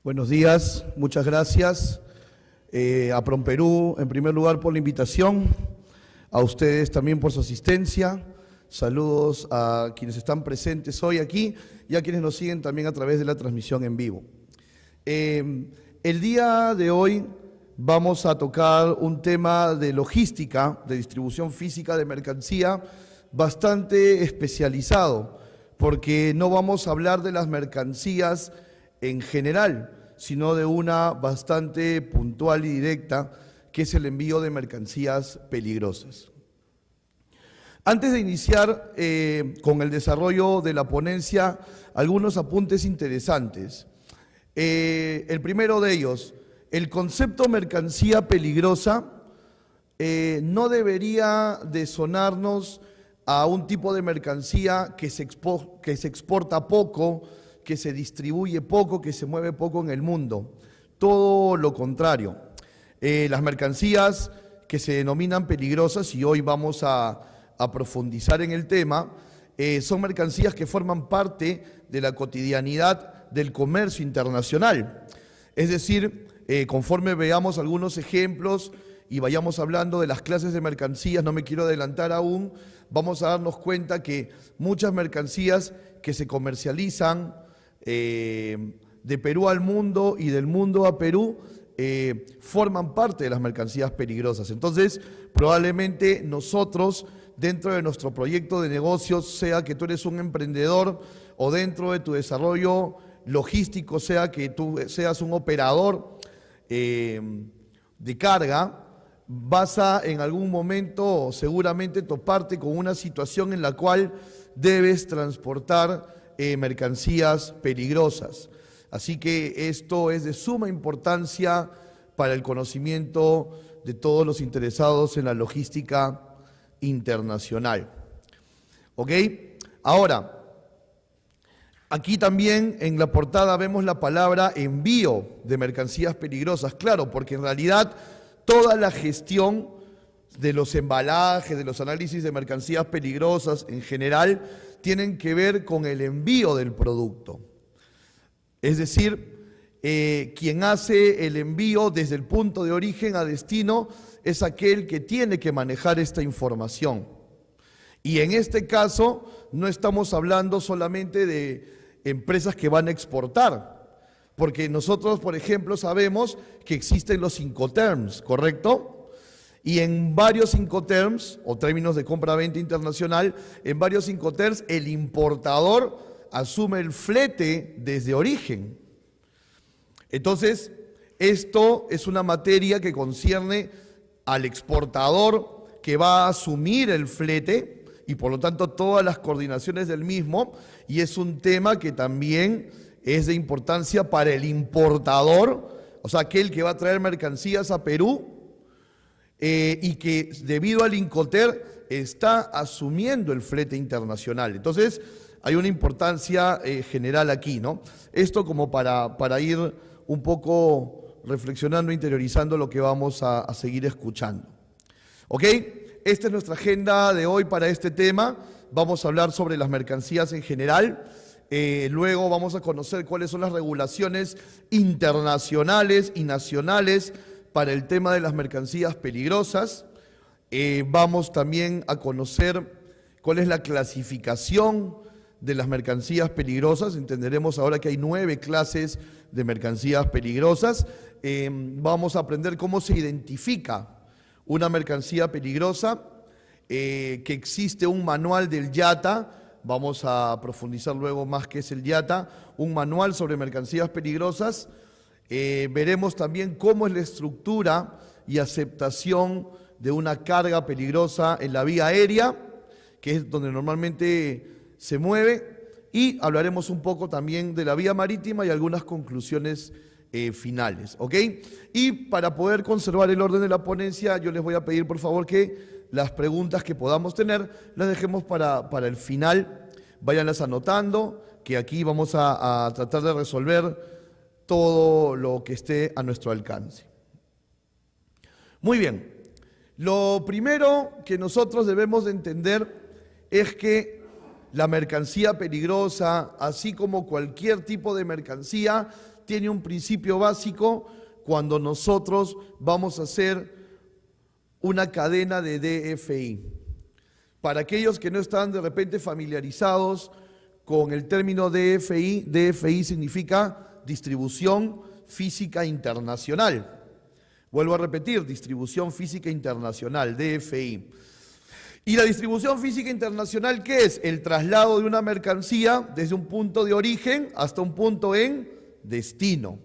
Buenos días, muchas gracias a PROMPERÚ, en primer lugar, por la invitación, a ustedes también por su asistencia. Saludos a quienes están presentes hoy aquí y a quienes nos siguen también a través de la transmisión en vivo. El día de hoy vamos a tocar un tema de logística, de distribución física de mercancía, bastante especializado, porque no vamos a hablar de las mercancías en general, sino de una bastante puntual y directa, que es el envío de mercancías peligrosas. Antes de iniciar con el desarrollo de la ponencia, algunos apuntes interesantes. El primero de ellos, el concepto mercancía peligrosa no debería de sonarnos a un tipo de mercancía que se exporta poco, que se distribuye poco, que se mueve poco en el mundo. Todo lo contrario. Las mercancías que se denominan peligrosas, y hoy vamos a profundizar en el tema, son mercancías que forman parte de la cotidianidad del comercio internacional. Es decir, conforme veamos algunos ejemplos y vayamos hablando de las clases de mercancías, no me quiero adelantar aún, vamos a darnos cuenta que muchas mercancías que se comercializan de Perú al mundo y del mundo a Perú forman parte de las mercancías peligrosas. Entonces, probablemente nosotros, dentro de nuestro proyecto de negocios, sea que tú eres un emprendedor o dentro de tu desarrollo logístico, sea que tú seas un operador de carga, vas a en algún momento seguramente toparte con una situación en la cual debes transportar mercancías peligrosas. Así que esto es de suma importancia para el conocimiento de todos los interesados en la logística internacional. ¿Ok? Ahora, aquí también en la portada vemos la palabra envío de mercancías peligrosas. Claro, porque en realidad toda la gestión de los embalajes, de los análisis de mercancías peligrosas en general, tienen que ver con el envío del producto. Es decir, quien hace el envío desde el punto de origen a destino es aquel que tiene que manejar esta información. Y en este caso no estamos hablando solamente de empresas que van a exportar, porque nosotros, por ejemplo, sabemos que existen los Incoterms, ¿correcto? Y en varios Incoterms, o términos de compra-venta internacional, en varios Incoterms el importador asume el flete desde origen. Entonces, esto es una materia que concierne al exportador que va a asumir el flete y por lo tanto todas las coordinaciones del mismo, y es un tema que también es de importancia para el importador, o sea, aquel que va a traer mercancías a Perú, y que debido al Incoterm está asumiendo el flete internacional. Entonces, hay una importancia general aquí, ¿no? Esto como para ir un poco reflexionando, interiorizando lo que vamos a seguir escuchando. ¿Ok? Esta es nuestra agenda de hoy para este tema. Vamos a hablar sobre las mercancías en general. Luego vamos a conocer cuáles son las regulaciones internacionales y nacionales para el tema de las mercancías peligrosas. Vamos también a conocer cuál es la clasificación de las mercancías peligrosas. Entenderemos ahora que hay 9 clases de mercancías peligrosas. Vamos a aprender cómo se identifica una mercancía peligrosa, que existe un manual del IATA. Vamos a profundizar luego más qué es el IATA, un manual sobre mercancías peligrosas. Veremos también cómo es la estructura y aceptación de una carga peligrosa en la vía aérea, que es donde normalmente se mueve, y hablaremos un poco también de la vía marítima y algunas conclusiones finales, ¿ok? Y para poder conservar el orden de la ponencia, yo les voy a pedir por favor que las preguntas que podamos tener las dejemos para el final. Váyanlas anotando, que aquí vamos a tratar de resolver todo lo que esté a nuestro alcance. Muy bien, lo primero que nosotros debemos de entender es que la mercancía peligrosa, así como cualquier tipo de mercancía, tiene un principio básico cuando nosotros vamos a hacer una cadena de DFI. Para aquellos que no están de repente familiarizados con el término DFI, DFI significa distribución física internacional. Vuelvo a repetir, distribución física internacional, DFI. ¿Y la distribución física internacional qué es? El traslado de una mercancía desde un punto de origen hasta un punto en destino,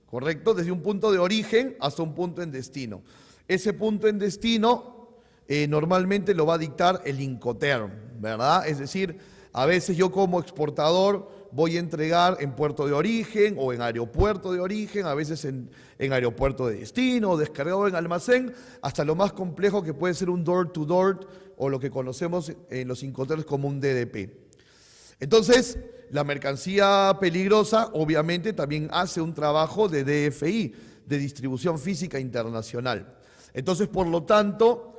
¿correcto? Desde un punto de origen hasta un punto en destino. Ese punto en destino normalmente lo va a dictar el Incoterm, ¿verdad? Es decir, a veces yo como exportador voy a entregar en puerto de origen o en aeropuerto de origen, a veces en aeropuerto de destino, descargado en almacén, hasta lo más complejo que puede ser un door-to-door o lo que conocemos en los Incoterms como un DDP. Entonces, la mercancía peligrosa obviamente también hace un trabajo de DFI, de distribución física internacional. Entonces, por lo tanto,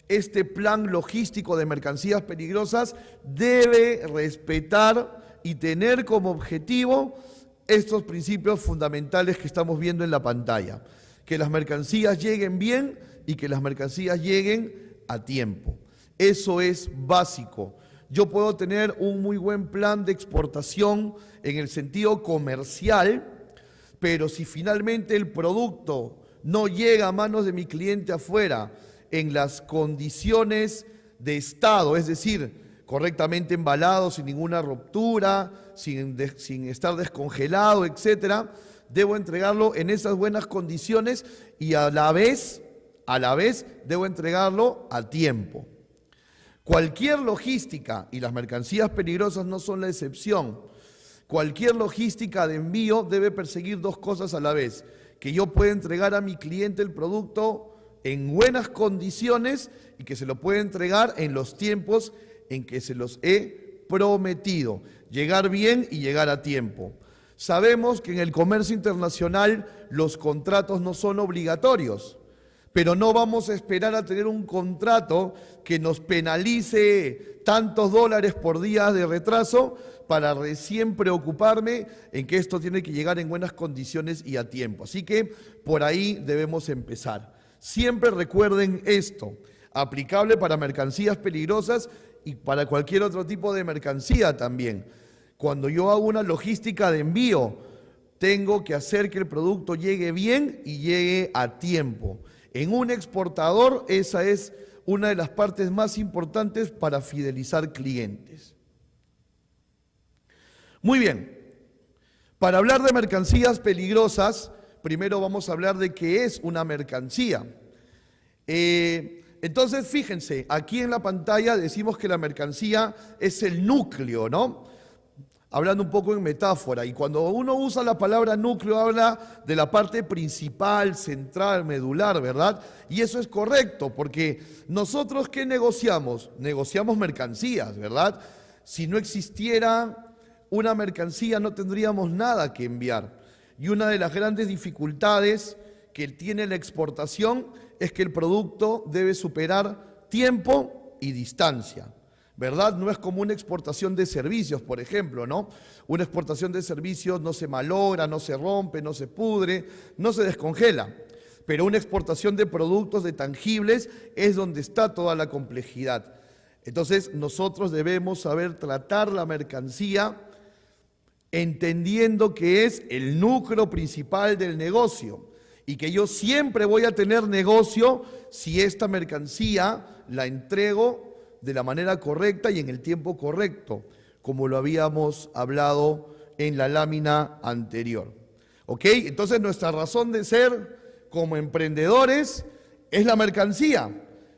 este plan logístico de mercancías peligrosas debe respetar y tener como objetivo estos principios fundamentales que estamos viendo en la pantalla. Que las mercancías lleguen bien y que las mercancías lleguen a tiempo. Eso es básico. Yo puedo tener un muy buen plan de exportación en el sentido comercial, pero si finalmente el producto no llega a manos de mi cliente afuera en las condiciones de estado, es decir, correctamente embalado, sin ninguna ruptura, sin estar descongelado, etcétera, debo entregarlo en esas buenas condiciones y a la vez debo entregarlo a tiempo. Cualquier logística, y las mercancías peligrosas no son la excepción, cualquier logística de envío debe perseguir dos cosas a la vez: que yo pueda entregar a mi cliente el producto en buenas condiciones y que se lo pueda entregar en los tiempos en que se los he prometido. Llegar bien y llegar a tiempo. Sabemos que en el comercio internacional los contratos no son obligatorios, pero no vamos a esperar a tener un contrato que nos penalice tantos dólares por día de retraso para recién preocuparme en que esto tiene que llegar en buenas condiciones y a tiempo. Así que por ahí debemos empezar. Siempre recuerden esto, aplicable para mercancías peligrosas y para cualquier otro tipo de mercancía también. Cuando yo hago una logística de envío, tengo que hacer que el producto llegue bien y llegue a tiempo. En un exportador, esa es una de las partes más importantes para fidelizar clientes. Muy bien, para hablar de mercancías peligrosas, primero vamos a hablar de qué es una mercancía. Entonces, fíjense, aquí en la pantalla decimos que la mercancía es el núcleo, ¿no? Hablando un poco en metáfora, y cuando uno usa la palabra núcleo habla de la parte principal, central, medular, ¿verdad? Y eso es correcto, porque nosotros ¿qué negociamos? Negociamos mercancías, ¿verdad? Si no existiera una mercancía no tendríamos nada que enviar. Y una de las grandes dificultades que tiene la exportación es que el producto debe superar tiempo y distancia, ¿verdad? No es como una exportación de servicios, por ejemplo, ¿no? Una exportación de servicios no se malogra, no se rompe, no se pudre, no se descongela. Pero una exportación de productos, de tangibles, es donde está toda la complejidad. Entonces, nosotros debemos saber tratar la mercancía entendiendo que es el núcleo principal del negocio y que yo siempre voy a tener negocio si esta mercancía la entrego de la manera correcta y en el tiempo correcto, como lo habíamos hablado en la lámina anterior. ¿Ok? Entonces nuestra razón de ser como emprendedores es la mercancía,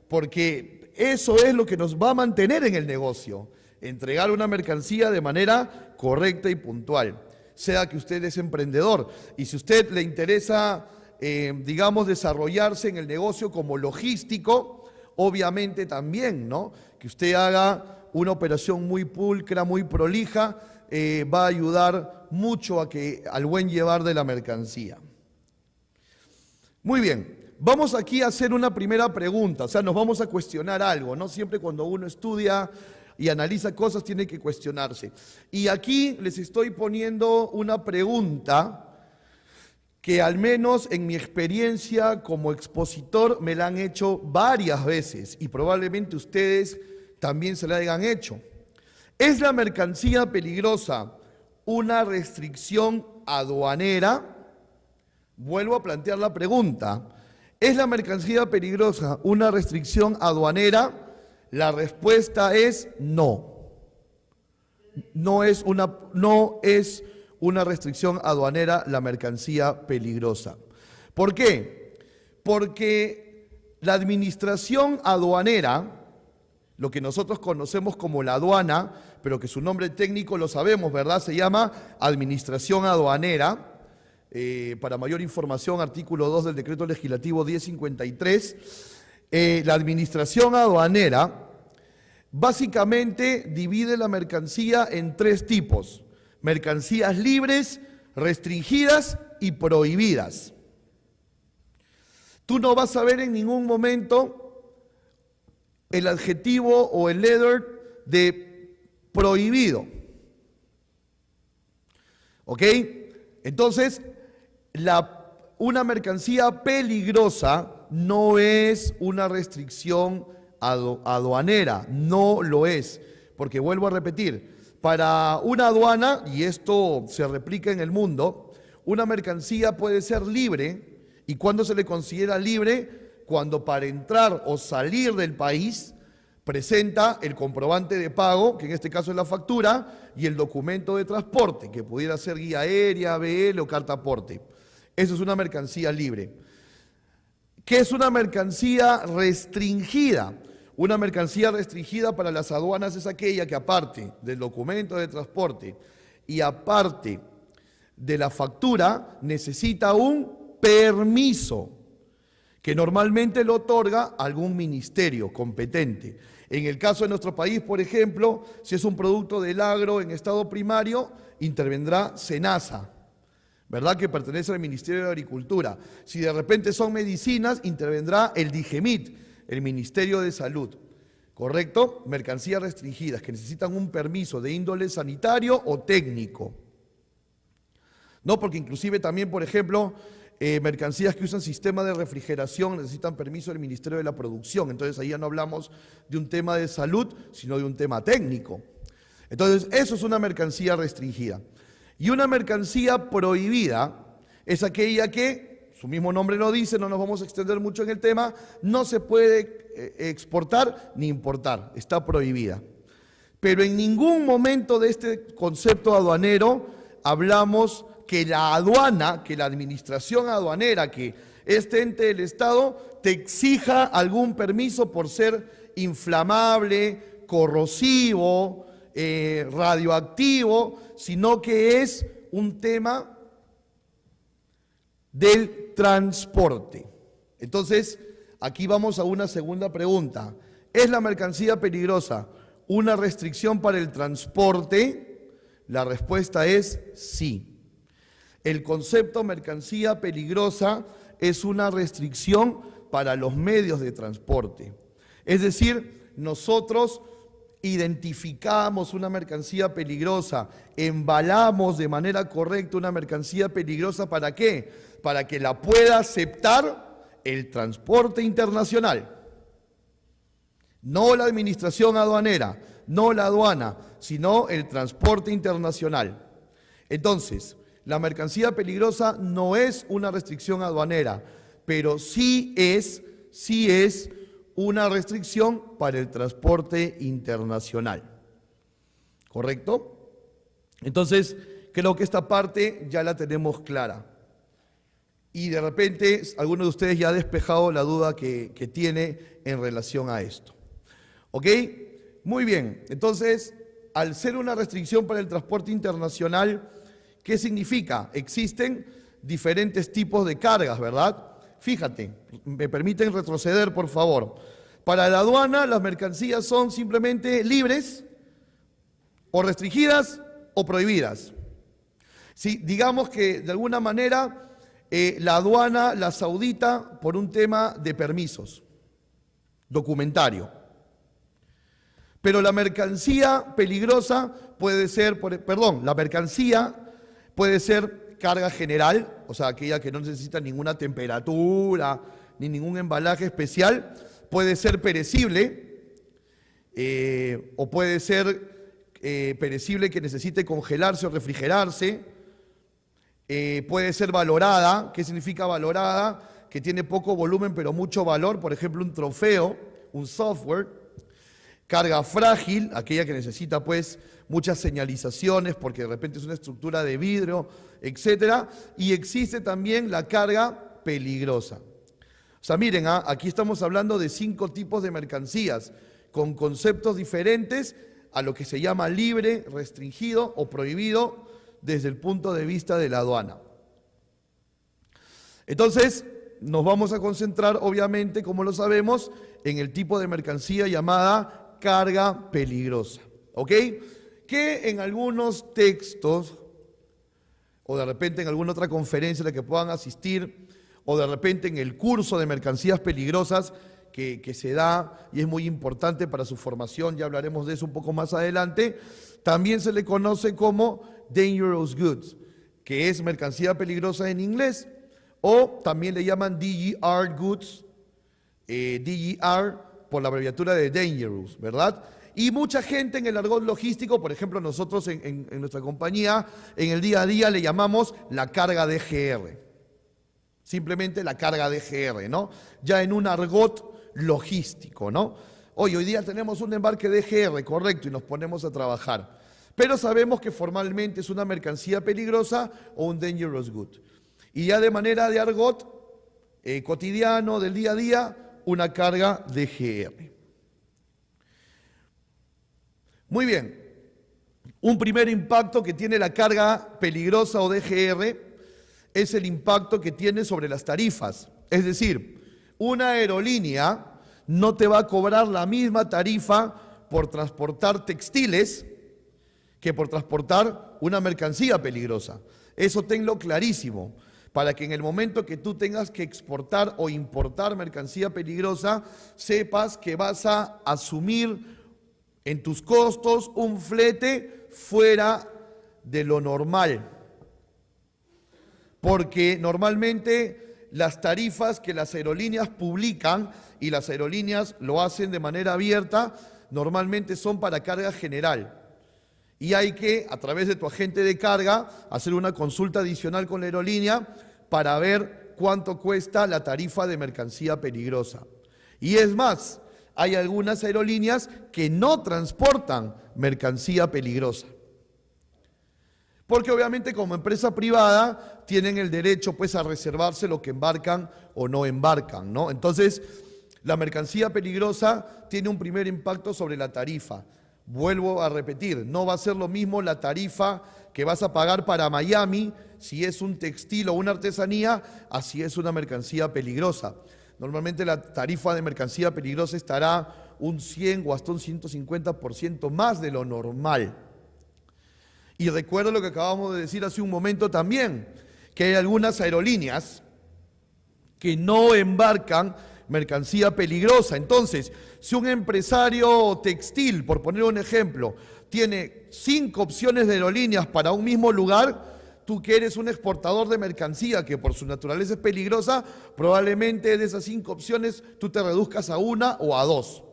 porque eso es lo que nos va a mantener en el negocio. Entregar una mercancía de manera correcta y puntual, sea que usted es emprendedor y si a usted le interesa, digamos, desarrollarse en el negocio como logístico, obviamente también, ¿no? Que usted haga una operación muy pulcra, muy prolija, va a ayudar mucho al buen llevar de la mercancía. Muy bien. Vamos aquí a hacer una primera pregunta, o sea, nos vamos a cuestionar algo, ¿no? Siempre cuando uno estudia y analiza cosas tiene que cuestionarse. Y aquí les estoy poniendo una pregunta que al menos en mi experiencia como expositor me la han hecho varias veces y probablemente ustedes también se la hayan hecho. ¿Es la mercancía peligrosa una restricción aduanera? Vuelvo a plantear la pregunta. ¿Es la mercancía peligrosa una restricción aduanera? La respuesta es no. No es una restricción aduanera la mercancía peligrosa. ¿Por qué? Porque la administración aduanera, lo que nosotros conocemos como la aduana, pero que su nombre técnico lo sabemos, ¿verdad? Se llama Administración Aduanera. Para mayor información, artículo 2 del Decreto Legislativo 1053. La Administración Aduanera básicamente divide la mercancía en tres tipos: mercancías libres, restringidas y prohibidas. Tú no vas a ver en ningún momento el adjetivo o el letter de prohibido. ¿Ok? Entonces, una mercancía peligrosa no es una restricción aduanera, no lo es, porque vuelvo a repetir, para una aduana, y esto se replica en el mundo, una mercancía puede ser libre. ¿Y cuándo se le considera libre? Cuando para entrar o salir del país presenta el comprobante de pago, que en este caso es la factura, y el documento de transporte, que pudiera ser guía aérea, BL o carta aporte. Eso es una mercancía libre. ¿Qué es una mercancía restringida? Una mercancía restringida para las aduanas es aquella que, aparte del documento de transporte y aparte de la factura, necesita un permiso que normalmente lo otorga algún ministerio competente. En el caso de nuestro país, por ejemplo, si es un producto del agro en estado primario, intervendrá SENASA, ¿verdad?, que pertenece al Ministerio de Agricultura. Si de repente son medicinas, intervendrá el DIGEMIT, el Ministerio de Salud. ¿Correcto? Mercancías restringidas que necesitan un permiso de índole sanitario o técnico. No, porque inclusive también, por ejemplo, mercancías que usan sistema de refrigeración necesitan permiso del Ministerio de la Producción. Entonces ahí ya no hablamos de un tema de salud, sino de un tema técnico. Entonces eso es una mercancía restringida. Y una mercancía prohibida es aquella que, su mismo nombre lo dice, no nos vamos a extender mucho en el tema, no se puede exportar ni importar, está prohibida. Pero en ningún momento de este concepto aduanero hablamos que la aduana, que la administración aduanera, que este ente del Estado te exija algún permiso por ser inflamable, corrosivo, radioactivo, sino que es un tema del transporte. Entonces, aquí vamos a una segunda pregunta. ¿Es la mercancía peligrosa una restricción para el transporte? La respuesta es sí. El concepto mercancía peligrosa es una restricción para los medios de transporte. Es decir, nosotros identificamos una mercancía peligrosa, embalamos de manera correcta una mercancía peligrosa, ¿para qué? Para que la pueda aceptar el transporte internacional. No la administración aduanera, no la aduana, sino el transporte internacional. Entonces, la mercancía peligrosa no es una restricción aduanera, pero sí es una restricción para el transporte internacional. ¿Correcto? Entonces, creo que esta parte ya la tenemos clara. Y de repente, alguno de ustedes ya ha despejado la duda que tiene en relación a esto. ¿Ok? Muy bien. Entonces, al ser una restricción para el transporte internacional, ¿qué significa? Existen diferentes tipos de cargas, ¿verdad? Fíjate, me permiten retroceder, por favor. Para la aduana, las mercancías son simplemente libres, o restringidas, o prohibidas. Sí, digamos que de alguna manera la aduana las audita por un tema de permisos, documentario. Pero la mercancía peligrosa puede ser, la mercancía puede ser carga general, o sea, aquella que no necesita ninguna temperatura ni ningún embalaje especial, puede ser perecible o puede ser perecible que necesite congelarse o refrigerarse. Puede ser valorada. ¿Qué significa valorada? Que tiene poco volumen pero mucho valor, por ejemplo un trofeo, un software. Carga frágil, aquella que necesita pues muchas señalizaciones porque de repente es una estructura de vidrio, etc. Y existe también la carga peligrosa. O sea, miren, aquí estamos hablando de 5 tipos de mercancías con conceptos diferentes a lo que se llama libre, restringido o prohibido desde el punto de vista de la aduana. Entonces, nos vamos a concentrar, obviamente, como lo sabemos, en el tipo de mercancía llamada carga peligrosa, ¿ok? Que en algunos textos, o de repente en alguna otra conferencia a la que puedan asistir, o de repente en el curso de mercancías peligrosas que se da y es muy importante para su formación, ya hablaremos de eso un poco más adelante, también se le conoce como dangerous goods, que es mercancía peligrosa en inglés, o también le llaman DGR goods, DGR por la abreviatura de dangerous, ¿verdad? Y mucha gente en el argot logístico, por ejemplo nosotros en nuestra compañía, en el día a día le llamamos la carga DGR, simplemente la carga DGR, ¿no? Ya en un argot logístico, ¿no? Hoy día tenemos un embarque DGR, correcto, y nos ponemos a trabajar. Pero sabemos que formalmente es una mercancía peligrosa o un dangerous good. Y ya de manera de argot cotidiano, del día a día, una carga DGR. Muy bien. Un primer impacto que tiene la carga peligrosa o DGR es el impacto que tiene sobre las tarifas. Es decir, una aerolínea no te va a cobrar la misma tarifa por transportar textiles que por transportar una mercancía peligrosa. Eso tenlo clarísimo, para que en el momento que tú tengas que exportar o importar mercancía peligrosa, sepas que vas a asumir en tus costos un flete fuera de lo normal. Porque normalmente las tarifas que las aerolíneas publican, y las aerolíneas lo hacen de manera abierta, normalmente son para carga general. Y hay que, a través de tu agente de carga, hacer una consulta adicional con la aerolínea para ver cuánto cuesta la tarifa de mercancía peligrosa. Y es más, hay algunas aerolíneas que no transportan mercancía peligrosa. Porque obviamente como empresa privada tienen el derecho pues a reservarse lo que embarcan o no embarcan, ¿no? Entonces, la mercancía peligrosa tiene un primer impacto sobre la tarifa. Vuelvo a repetir, no va a ser lo mismo la tarifa que vas a pagar para Miami si es un textil o una artesanía, así es una mercancía peligrosa. Normalmente la tarifa de mercancía peligrosa estará un 100 o hasta un 150% más de lo normal. Y recuerdo lo que acabamos de decir hace un momento también, que hay algunas aerolíneas que no embarcan mercancía peligrosa. Entonces, si un empresario textil, por poner un ejemplo, tiene 5 opciones de aerolíneas para un mismo lugar, tú que eres un exportador de mercancía que por su naturaleza es peligrosa, probablemente de esas 5 opciones tú te reduzcas a 1 o a 2.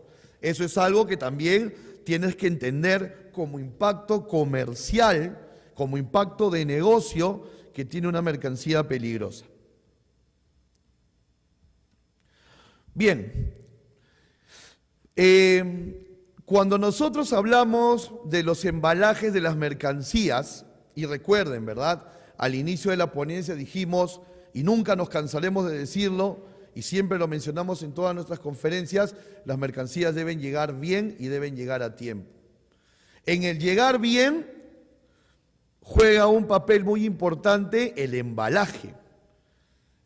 Eso es algo que también tienes que entender como impacto comercial, como impacto de negocio que tiene una mercancía peligrosa. Bien, cuando nosotros hablamos de los embalajes de las mercancías, y recuerden, ¿verdad? Al inicio de la ponencia dijimos, y nunca nos cansaremos de decirlo, y siempre lo mencionamos en todas nuestras conferencias, las mercancías deben llegar bien y deben llegar a tiempo. En el llegar bien juega un papel muy importante el embalaje.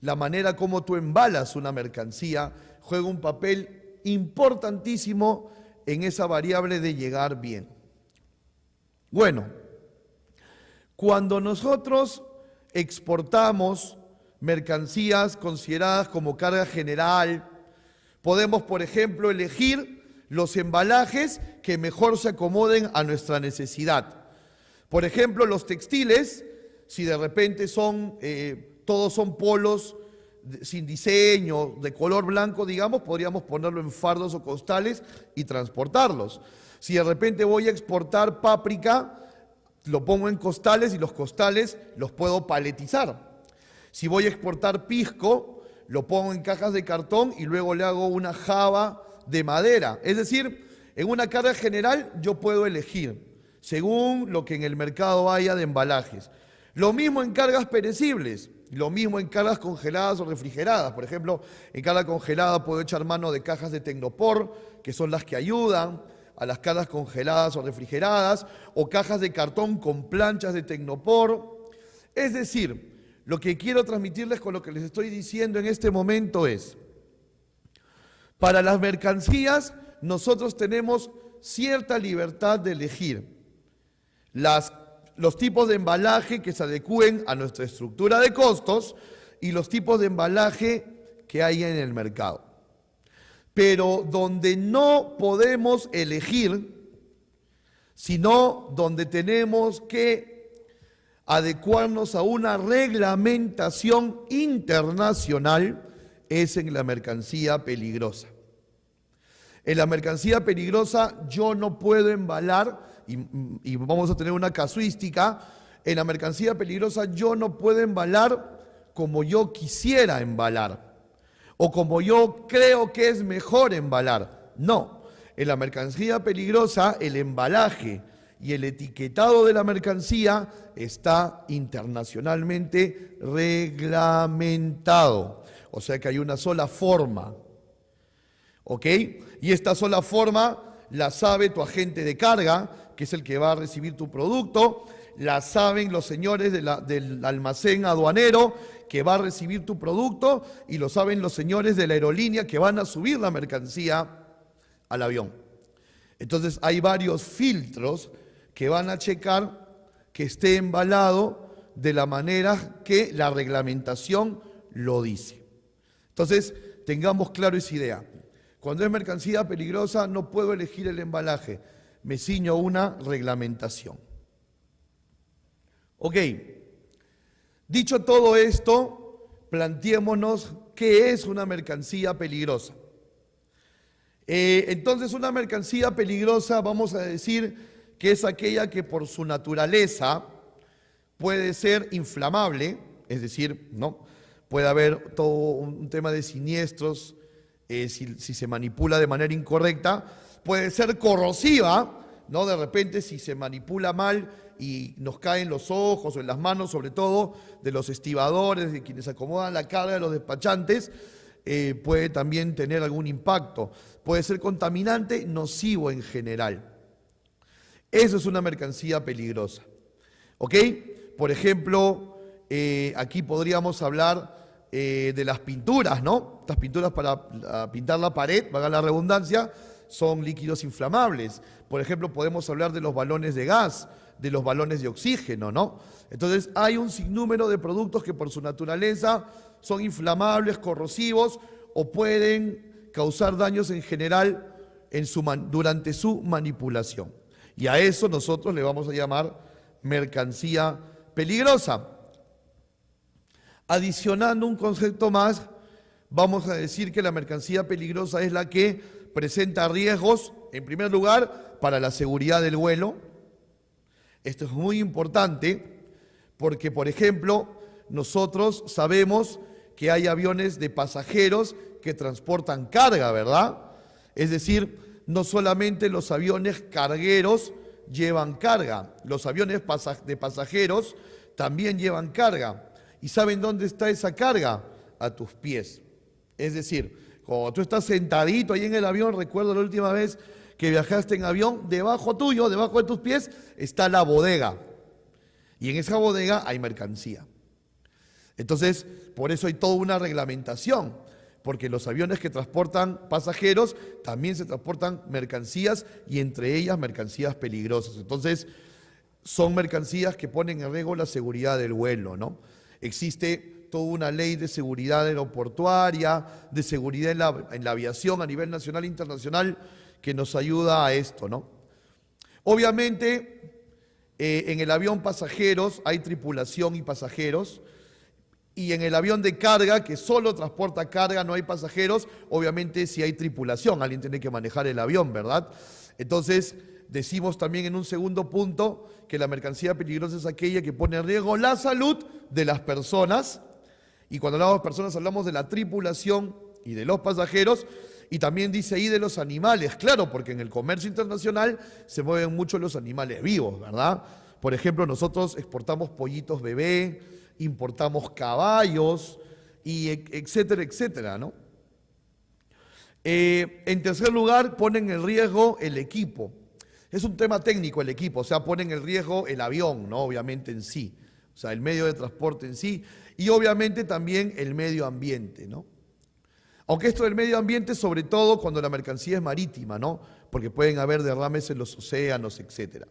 La manera como tú embalas una mercancía juega un papel importantísimo en esa variable de llegar bien. Bueno, cuando nosotros exportamos mercancías consideradas como carga general, podemos, por ejemplo, elegir los embalajes que mejor se acomoden a nuestra necesidad. Por ejemplo, los textiles, si de repente son todos son polos sin diseño, de color blanco, digamos, podríamos ponerlo en fardos o costales y transportarlos. Si de repente voy a exportar páprica, lo pongo en costales y los costales los puedo paletizar. Si voy a exportar pisco, lo pongo en cajas de cartón y luego le hago una jaba de madera. Es decir, en una carga general yo puedo elegir según lo que en el mercado haya de embalajes. Lo mismo en cargas perecibles, lo mismo en cargas congeladas o refrigeradas. Por ejemplo, en carga congelada puedo echar mano de cajas de Tecnopor, que son las que ayudan a las cargas congeladas o refrigeradas, o cajas de cartón con planchas de Tecnopor. Es decir, lo que quiero transmitirles con lo que les estoy diciendo en este momento es, para las mercancías nosotros tenemos cierta libertad de elegir los tipos de embalaje que se adecúen a nuestra estructura de costos y los tipos de embalaje que hay en el mercado. Pero donde no podemos elegir, sino donde tenemos que adecuarnos a una reglamentación internacional, es en la mercancía peligrosa. En la mercancía peligrosa yo no puedo embalar, y vamos a tener una casuística, en la mercancía peligrosa yo no puedo embalar como yo quisiera embalar, o como yo creo que es mejor embalar. No, en la mercancía peligrosa el embalaje y el etiquetado de la mercancía está internacionalmente reglamentado. O sea que hay una sola forma, ¿ok? Y esta sola forma la sabe tu agente de carga, que es el que va a recibir tu producto, la saben los señores del almacén aduanero que va a recibir tu producto y lo saben los señores de la aerolínea que van a subir la mercancía al avión. Entonces hay varios filtros que van a checar que esté embalado de la manera que la reglamentación lo dice. Entonces, tengamos claro esa idea. Cuando es mercancía peligrosa no puedo elegir el embalaje, me ciño a una reglamentación. Ok, dicho todo esto, planteémonos qué es una mercancía peligrosa. Entonces, una mercancía peligrosa vamos a decir que es aquella que por su naturaleza puede ser inflamable, es decir, ¿no? Puede haber todo un tema de siniestros si se manipula de manera incorrecta, puede ser corrosiva, ¿no? De repente si se manipula mal y nos caen los ojos o en las manos, sobre todo de los estibadores, de quienes acomodan la carga de los despachantes, puede también tener algún impacto. Puede ser contaminante, nocivo en general. Eso es una mercancía peligrosa. ¿Ok? Por ejemplo, aquí podríamos hablar de las pinturas, ¿no? Estas pinturas para pintar la pared, valga la redundancia, son líquidos inflamables. Por ejemplo, podemos hablar de los balones de gas, de los balones de oxígeno, ¿no? Entonces, hay un sinnúmero de productos que por su naturaleza son inflamables, corrosivos o pueden causar daños en general durante su manipulación. Y a eso nosotros le vamos a llamar mercancía peligrosa. Adicionando un concepto más, vamos a decir que la mercancía peligrosa es la que presenta riesgos, en primer lugar, para la seguridad del vuelo. Esto es muy importante porque, por ejemplo, nosotros sabemos que hay aviones de pasajeros que transportan carga, ¿verdad? Es decir, no solamente los aviones cargueros llevan carga, los aviones de pasajeros también llevan carga. ¿Y saben dónde está esa carga? A tus pies. Es decir, cuando tú estás sentadito ahí en el avión, recuerdo la última vez que viajaste en avión, debajo tuyo, debajo de tus pies, está la bodega. Y en esa bodega hay mercancía. Entonces, por eso hay toda una reglamentación, porque los aviones que transportan pasajeros también se transportan mercancías y entre ellas mercancías peligrosas. Entonces, son mercancías que ponen en riesgo la seguridad del vuelo, ¿no? Existe toda una ley de seguridad aeroportuaria, de seguridad en la aviación a nivel nacional e internacional que nos ayuda a esto, ¿no? Obviamente, en el avión pasajeros hay tripulación y pasajeros, Y en el avión de carga, que solo transporta carga, no hay pasajeros, obviamente si hay tripulación, alguien tiene que manejar el avión, ¿verdad? Entonces, decimos también en un segundo punto que la mercancía peligrosa es aquella que pone en riesgo la salud de las personas. Y cuando hablamos de personas hablamos de la tripulación y de los pasajeros. Y también dice ahí de los animales, claro, porque en el comercio internacional se mueven mucho los animales vivos, ¿verdad? Por ejemplo, nosotros exportamos pollitos bebé, importamos caballos, y etcétera, etcétera, ¿no? En tercer lugar, ponen en riesgo el equipo. Es un tema técnico el equipo, o sea, ponen en riesgo el avión, ¿no? Obviamente en sí, o sea, el medio de transporte en sí, y obviamente también el medio ambiente, ¿no? Aunque esto del medio ambiente, sobre todo cuando la mercancía es marítima, ¿no? Porque pueden haber derrames en los océanos, etcétera.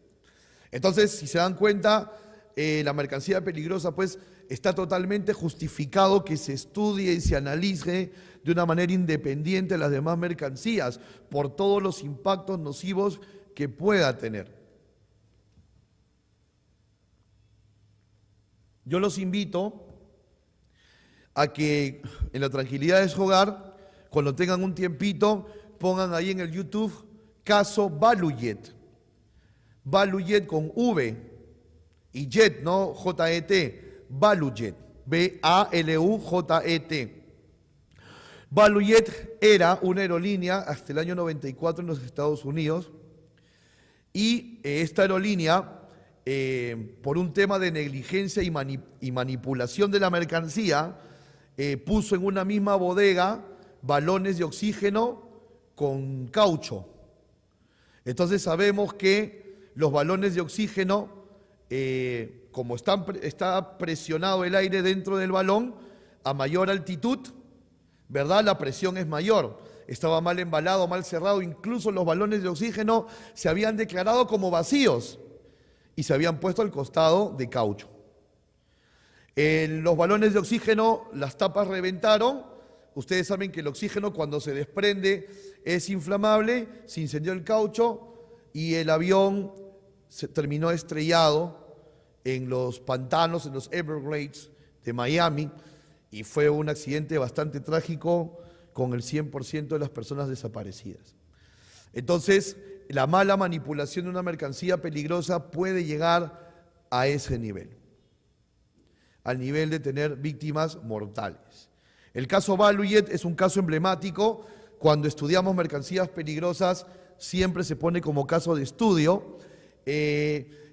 Entonces, si se dan cuenta, la mercancía peligrosa, pues, está totalmente justificado que se estudie y se analice de una manera independiente las demás mercancías por todos los impactos nocivos que pueda tener. Yo los invito a que en la tranquilidad de su hogar, cuando tengan un tiempito, pongan ahí en el YouTube caso Valujet. Valujet con V y Jet, ¿no? J-E-T. Valujet. B-A-L-U-J-E-T. Valujet era una aerolínea hasta el año 94 en los Estados Unidos y esta aerolínea, por un tema de negligencia y manipulación de la mercancía, puso en una misma bodega balones de oxígeno con caucho. Entonces sabemos que los balones de oxígeno, como está presionado el aire dentro del balón, a mayor altitud, ¿verdad? La presión es mayor. Estaba mal embalado, mal cerrado, incluso los balones de oxígeno se habían declarado como vacíos y se habían puesto al costado de caucho. Los balones de oxígeno, las tapas reventaron. Ustedes saben que el oxígeno cuando se desprende es inflamable, se incendió el caucho y el avión se terminó estrellado en los pantanos, en los Everglades de Miami, y fue un accidente bastante trágico con el 100% de las personas desaparecidas. Entonces, la mala manipulación de una mercancía peligrosa puede llegar a ese nivel, al nivel de tener víctimas mortales. El caso Valujet es un caso emblemático. Cuando estudiamos mercancías peligrosas siempre se pone como caso de estudio.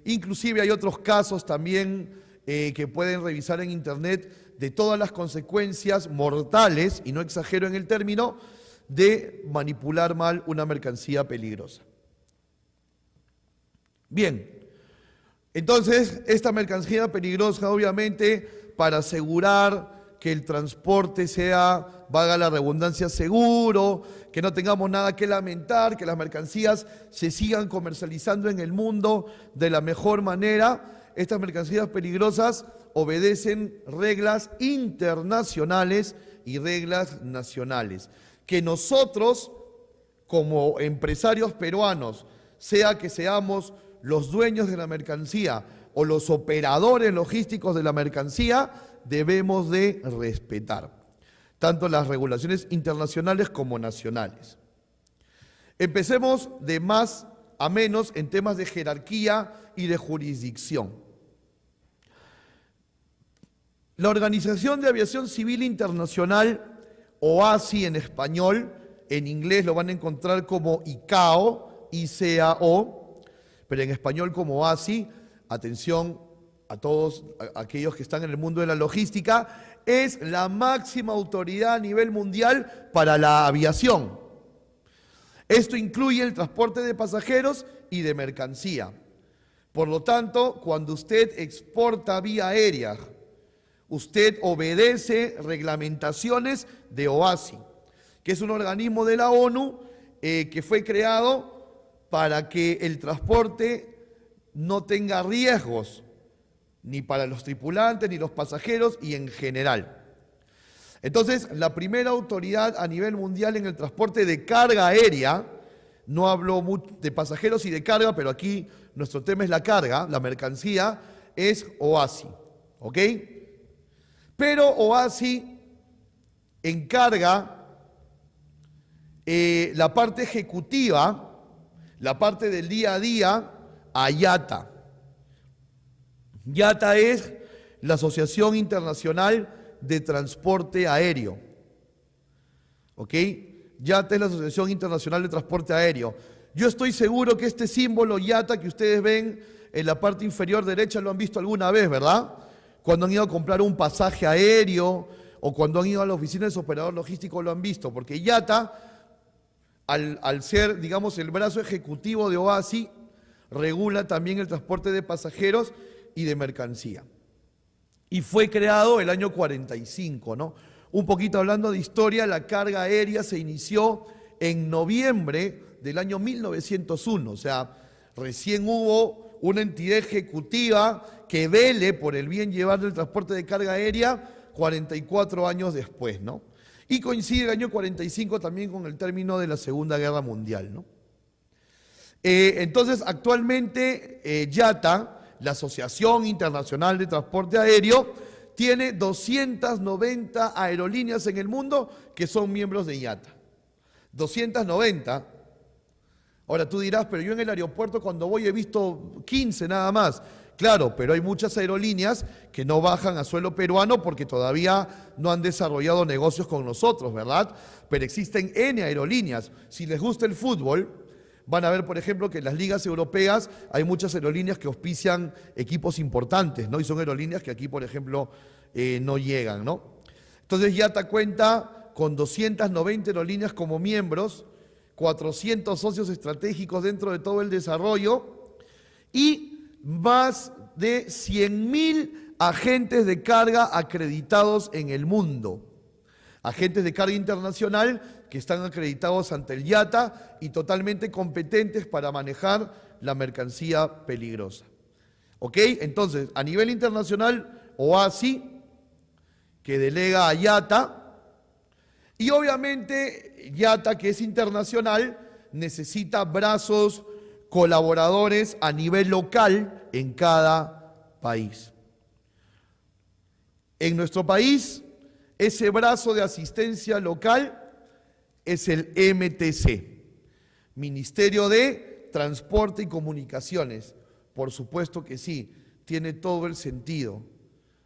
Inclusive hay otros casos también que pueden revisar en internet de todas las consecuencias mortales, y no exagero en el término, de manipular mal una mercancía peligrosa. Bien, entonces esta mercancía peligrosa, obviamente, para asegurar que el transporte sea, valga la redundancia, seguro, que no tengamos nada que lamentar, que las mercancías se sigan comercializando en el mundo de la mejor manera, estas mercancías peligrosas obedecen reglas internacionales y reglas nacionales. Que nosotros, como empresarios peruanos, sea que seamos los dueños de la mercancía o los operadores logísticos de la mercancía, debemos de respetar tanto las regulaciones internacionales como nacionales. Empecemos de más a menos en temas de jerarquía y de jurisdicción. La Organización de Aviación Civil Internacional, OACI en español, en inglés lo van a encontrar como ICAO, ICAO, pero en español como OACI, atención a todos aquellos que están en el mundo de la logística, es la máxima autoridad a nivel mundial para la aviación. Esto incluye el transporte de pasajeros y de mercancía. Por lo tanto, cuando usted exporta vía aérea, usted obedece reglamentaciones de OACI, que es un organismo de la ONU que fue creado para que el transporte no tenga riesgos, ni para los tripulantes, ni los pasajeros, y en general. Entonces, la primera autoridad a nivel mundial en el transporte de carga aérea, no hablo mucho de pasajeros y de carga, pero aquí nuestro tema es la carga, la mercancía, es OACI, ¿ok? Pero OASI encarga la parte ejecutiva, la parte del día a día, a IATA. IATA es la Asociación Internacional de Transporte Aéreo. ¿Ok? IATA es la Asociación Internacional de Transporte Aéreo. Yo estoy seguro que este símbolo IATA que ustedes ven en la parte inferior derecha lo han visto alguna vez, ¿verdad? Cuando han ido a comprar un pasaje aéreo o cuando han ido a la oficina de su operador logístico lo han visto, porque IATA, al ser, digamos, el brazo ejecutivo de OASI, regula también el transporte de pasajeros y de mercancía. Y fue creado el año 45, ¿no? Un poquito hablando de historia, la carga aérea se inició en noviembre del año 1901, o sea, recién hubo una entidad ejecutiva que vele por el bien llevar del transporte de carga aérea 44 años después, ¿no? Y coincide el año 45 también con el término de la Segunda Guerra Mundial, ¿no? Entonces, actualmente IATA, la Asociación Internacional de Transporte Aéreo, tiene 290 aerolíneas en el mundo que son miembros de IATA. 290. Ahora tú dirás, pero yo en el aeropuerto cuando voy he visto 15 nada más. Claro, pero hay muchas aerolíneas que no bajan a suelo peruano porque todavía no han desarrollado negocios con nosotros, ¿verdad? Pero existen N aerolíneas. Si les gusta el fútbol, van a ver, por ejemplo, que en las ligas europeas hay muchas aerolíneas que auspician equipos importantes, ¿no? Y son aerolíneas que aquí, por ejemplo, no llegan, ¿no? Entonces IATA cuenta con 290 aerolíneas como miembros, 400 socios estratégicos dentro de todo el desarrollo y más de 100.000 agentes de carga acreditados en el mundo. Agentes de carga internacional que están acreditados ante el IATA y totalmente competentes para manejar la mercancía peligrosa. ¿Ok? Entonces, a nivel internacional, OASI, que delega a IATA, y obviamente IATA, que es internacional, necesita brazos colaboradores a nivel local en cada país. En nuestro país, ese brazo de asistencia local es el MTC, Ministerio de Transporte y Comunicaciones. Por supuesto que sí, tiene todo el sentido.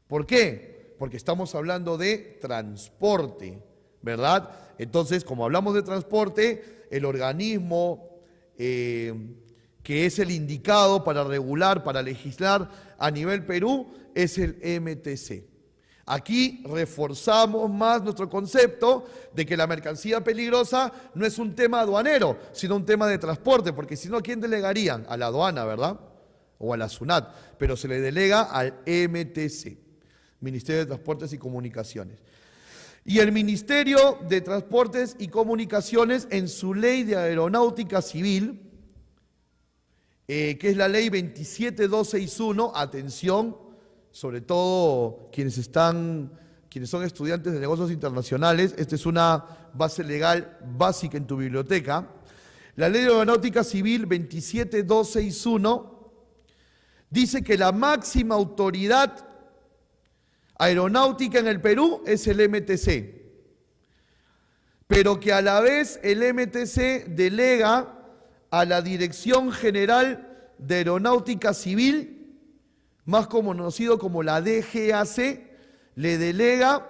¿Por qué? Porque estamos hablando de transporte, ¿verdad? Entonces, como hablamos de transporte, el organismo que es el indicado para regular, para legislar a nivel Perú, es el MTC. Aquí reforzamos más nuestro concepto de que la mercancía peligrosa no es un tema aduanero, sino un tema de transporte, porque si no, ¿a quién delegarían? A la aduana, ¿verdad? O a la SUNAT, pero se le delega al MTC, Ministerio de Transportes y Comunicaciones. Y el Ministerio de Transportes y Comunicaciones, en su ley de aeronáutica civil, que es la ley 27261, atención, sobre todo quienes son estudiantes de negocios internacionales, esta es una base legal básica en tu biblioteca. La ley de aeronáutica civil 27261 dice que la máxima autoridad aeronáutica en el Perú es el MTC, pero que a la vez el MTC delega a la Dirección General de Aeronáutica Civil, más conocido como la DGAC, le delega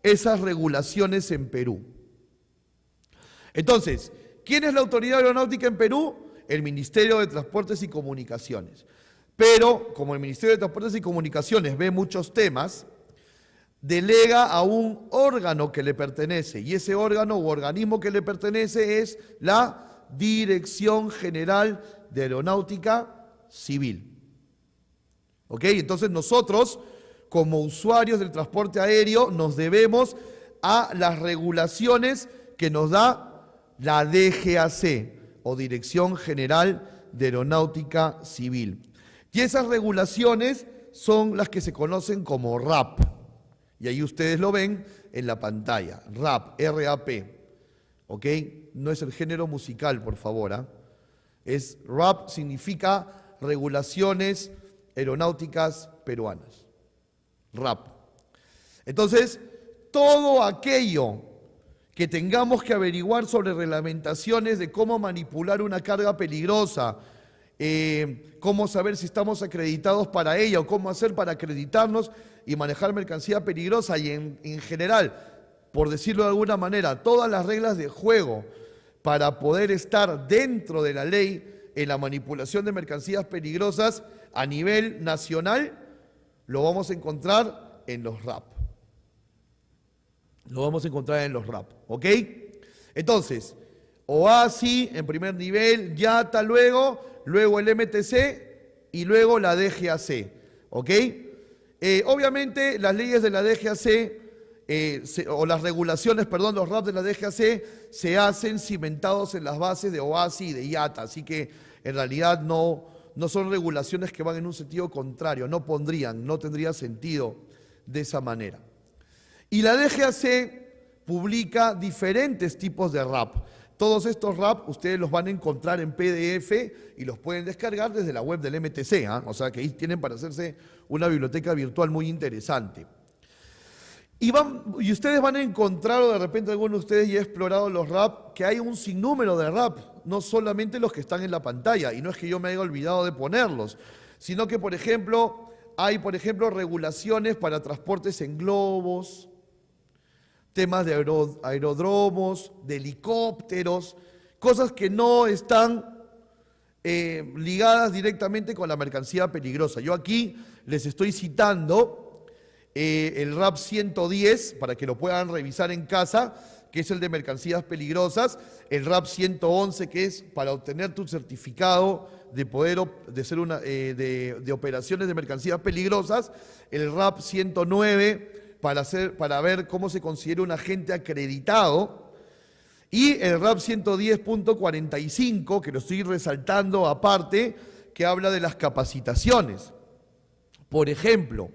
esas regulaciones en Perú. Entonces, ¿quién es la autoridad aeronáutica en Perú? El Ministerio de Transportes y Comunicaciones. Pero, como el Ministerio de Transportes y Comunicaciones ve muchos temas, delega a un órgano que le pertenece, y ese órgano u organismo que le pertenece es la Dirección General de Aeronáutica Civil. ¿Ok? Entonces nosotros, como usuarios del transporte aéreo, nos debemos a las regulaciones que nos da la DGAC, o Dirección General de Aeronáutica Civil. Y esas regulaciones son las que se conocen como RAP. Y ahí ustedes lo ven en la pantalla. RAP, R-A-P. ¿Ok? No es el género musical, por favor. Es RAP, significa Regulaciones Aeronáuticas Peruanas. RAP. Entonces, todo aquello que tengamos que averiguar sobre reglamentaciones de cómo manipular una carga peligrosa, cómo saber si estamos acreditados para ella o cómo hacer para acreditarnos y manejar mercancía peligrosa y en general, por decirlo de alguna manera, todas las reglas de juego para poder estar dentro de la ley en la manipulación de mercancías peligrosas a nivel nacional, lo vamos a encontrar en los RAP. Lo vamos a encontrar en los RAP, ¿ok? Entonces, OASI en primer nivel, YATA luego el MTC y luego la DGAC, ¿ok? Obviamente las leyes de la DGAC, o las regulaciones, perdón, los RAP de la DGAC se hacen cimentados en las bases de OASI y de YATA, así que en realidad no son regulaciones que van en un sentido contrario, no tendría sentido de esa manera. Y la DGAC publica diferentes tipos de RAP. Todos estos RAP ustedes los van a encontrar en PDF y los pueden descargar desde la web del MTC, ¿eh? O sea que ahí tienen para hacerse una biblioteca virtual muy interesante. Y ustedes van a encontrar, o de repente alguno de ustedes ya ha explorado los RAP, que hay un sinnúmero de RAP, no solamente los que están en la pantalla, y no es que yo me haya olvidado de ponerlos, sino que, por ejemplo, hay, regulaciones para transportes en globos, temas de aeródromos, de helicópteros, cosas que no están ligadas directamente con la mercancía peligrosa. Yo aquí les estoy citando el RAP 110, para que lo puedan revisar en casa, que es el de mercancías peligrosas, el RAP 111, que es para obtener tu certificado de operaciones de mercancías peligrosas, el RAP 109, para ver cómo se considera un agente acreditado, y el RAP 110.45, que lo estoy resaltando aparte, que habla de las capacitaciones. Por ejemplo,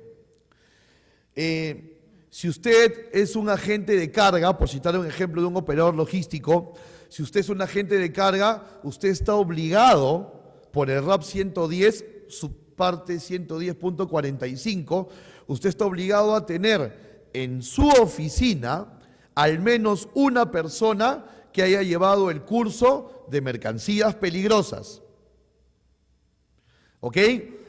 si usted es un agente de carga, por citar un ejemplo de un operador logístico, si usted es un agente de carga, usted está obligado por el RAP 110, su parte 110.45, usted está obligado a tener en su oficina al menos una persona que haya llevado el curso de mercancías peligrosas. ¿Ok?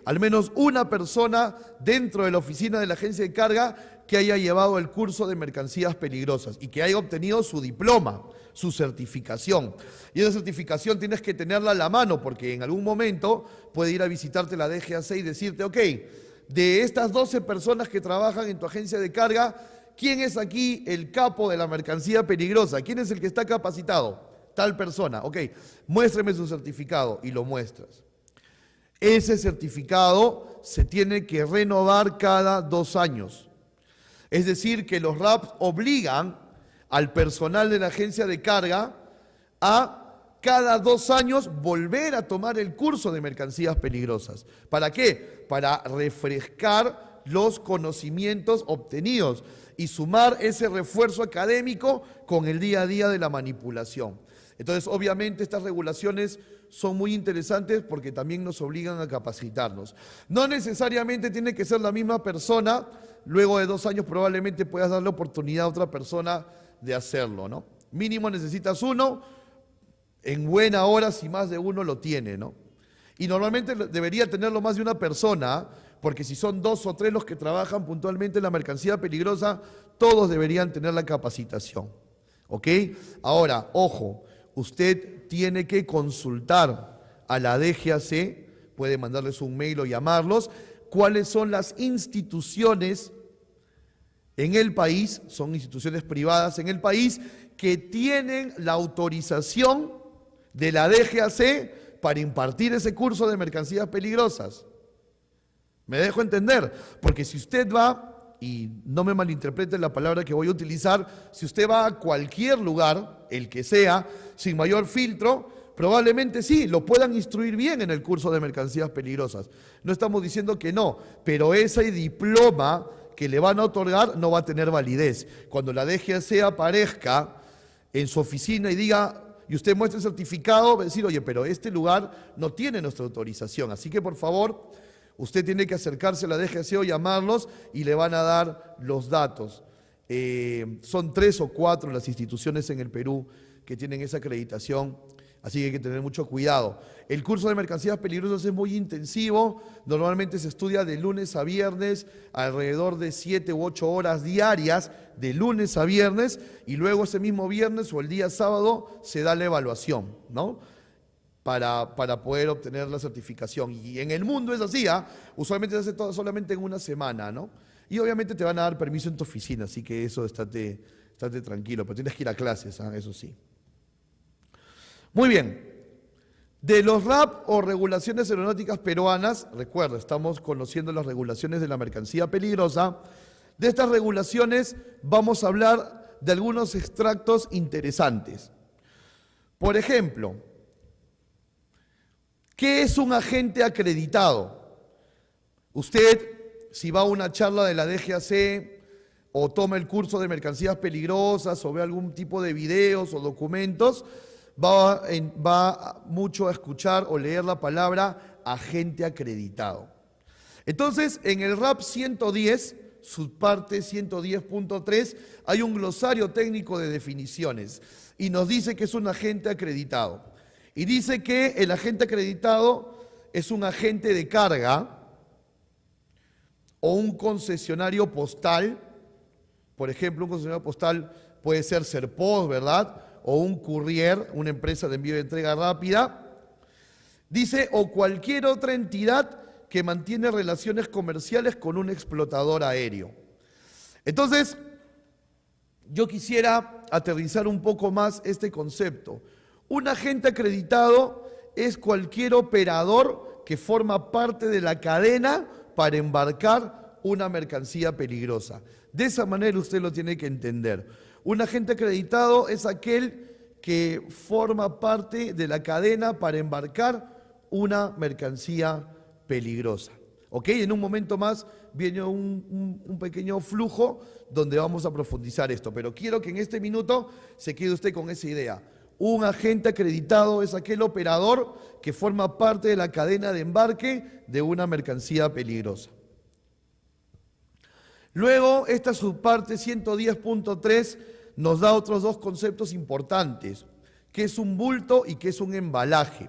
Al menos una persona dentro de la oficina de la agencia de carga que haya llevado el curso de mercancías peligrosas y que haya obtenido su diploma, su certificación. Y esa certificación tienes que tenerla a la mano porque en algún momento puede ir a visitarte la DGAC y decirte, ok, de estas 12 personas que trabajan en tu agencia de carga, ¿quién es aquí el capo de la mercancía peligrosa? ¿Quién es el que está capacitado? Tal persona. Ok, muéstreme su certificado y lo muestras. Ese certificado se tiene que renovar cada 2 años. Es decir, que los RAP obligan al personal de la agencia de carga a cada 2 años volver a tomar el curso de mercancías peligrosas. ¿Para qué? Para refrescar los conocimientos obtenidos y sumar ese refuerzo académico con el día a día de la manipulación. Entonces, obviamente, estas regulaciones son muy interesantes porque también nos obligan a capacitarnos. No necesariamente tiene que ser la misma persona, luego de 2 años probablemente puedas darle oportunidad a otra persona de hacerlo, ¿no? Mínimo necesitas uno, en buena hora si más de uno lo tiene, ¿no? Y normalmente debería tenerlo más de una persona, porque si son 2 o 3 los que trabajan puntualmente en la mercancía peligrosa, todos deberían tener la capacitación, ¿ok? Ahora, ojo, usted tiene que consultar a la DGAC, puede mandarles un mail o llamarlos, cuáles son las instituciones en el país, son instituciones privadas en el país, que tienen la autorización de la DGAC para impartir ese curso de mercancías peligrosas. ¿Me dejo entender? Porque si usted va, y no me malinterprete la palabra que voy a utilizar, si usted va a cualquier lugar, el que sea, sin mayor filtro, probablemente sí, lo puedan instruir bien en el curso de mercancías peligrosas. No estamos diciendo que no, pero ese diploma que le van a otorgar no va a tener validez. Cuando la DGAC aparezca en su oficina y diga, y usted muestre el certificado, va a decir, oye, pero este lugar no tiene nuestra autorización. Así que, por favor, Usted tiene que acercarse a la DGAC o llamarlos y le van a dar los datos. Son 3 o 4 las instituciones en el Perú que tienen esa acreditación, así que hay que tener mucho cuidado. El curso de mercancías peligrosas es muy intensivo, normalmente se estudia de lunes a viernes, alrededor de 7 u 8 horas diarias, de lunes a viernes, y luego ese mismo viernes o el día sábado se da la evaluación, ¿no? Para poder obtener la certificación. Y en el mundo es así, usualmente se hace todo solamente en una semana, ¿no? Y obviamente te van a dar permiso en tu oficina, así que eso estate tranquilo, pero tienes que ir a clases, eso sí. Muy bien. De los RAP o regulaciones aeronáuticas peruanas, recuerda, estamos conociendo las regulaciones de la mercancía peligrosa. De estas regulaciones vamos a hablar de algunos extractos interesantes. Por ejemplo, ¿qué es un agente acreditado? Usted, si va a una charla de la DGAC o toma el curso de mercancías peligrosas o ve algún tipo de videos o documentos, va mucho a escuchar o leer la palabra agente acreditado. Entonces, en el RAP 110, subparte 110.3, hay un glosario técnico de definiciones y nos dice que es un agente acreditado. Y dice que el agente acreditado es un agente de carga o un concesionario postal. Por ejemplo, un concesionario postal puede ser Serpost, ¿verdad? O un courier, una empresa de envío y entrega rápida. Dice, o cualquier otra entidad que mantiene relaciones comerciales con un explotador aéreo. Entonces, yo quisiera aterrizar un poco más este concepto. Un agente acreditado es cualquier operador que forma parte de la cadena para embarcar una mercancía peligrosa. De esa manera usted lo tiene que entender. Un agente acreditado es aquel que forma parte de la cadena para embarcar una mercancía peligrosa. ¿Ok? En un momento más viene un pequeño flujo donde vamos a profundizar esto, pero quiero que en este minuto se quede usted con esa idea. Un agente acreditado es aquel operador que forma parte de la cadena de embarque de una mercancía peligrosa. Luego, esta subparte 110.3 nos da otros dos conceptos importantes, que es un bulto y que es un embalaje.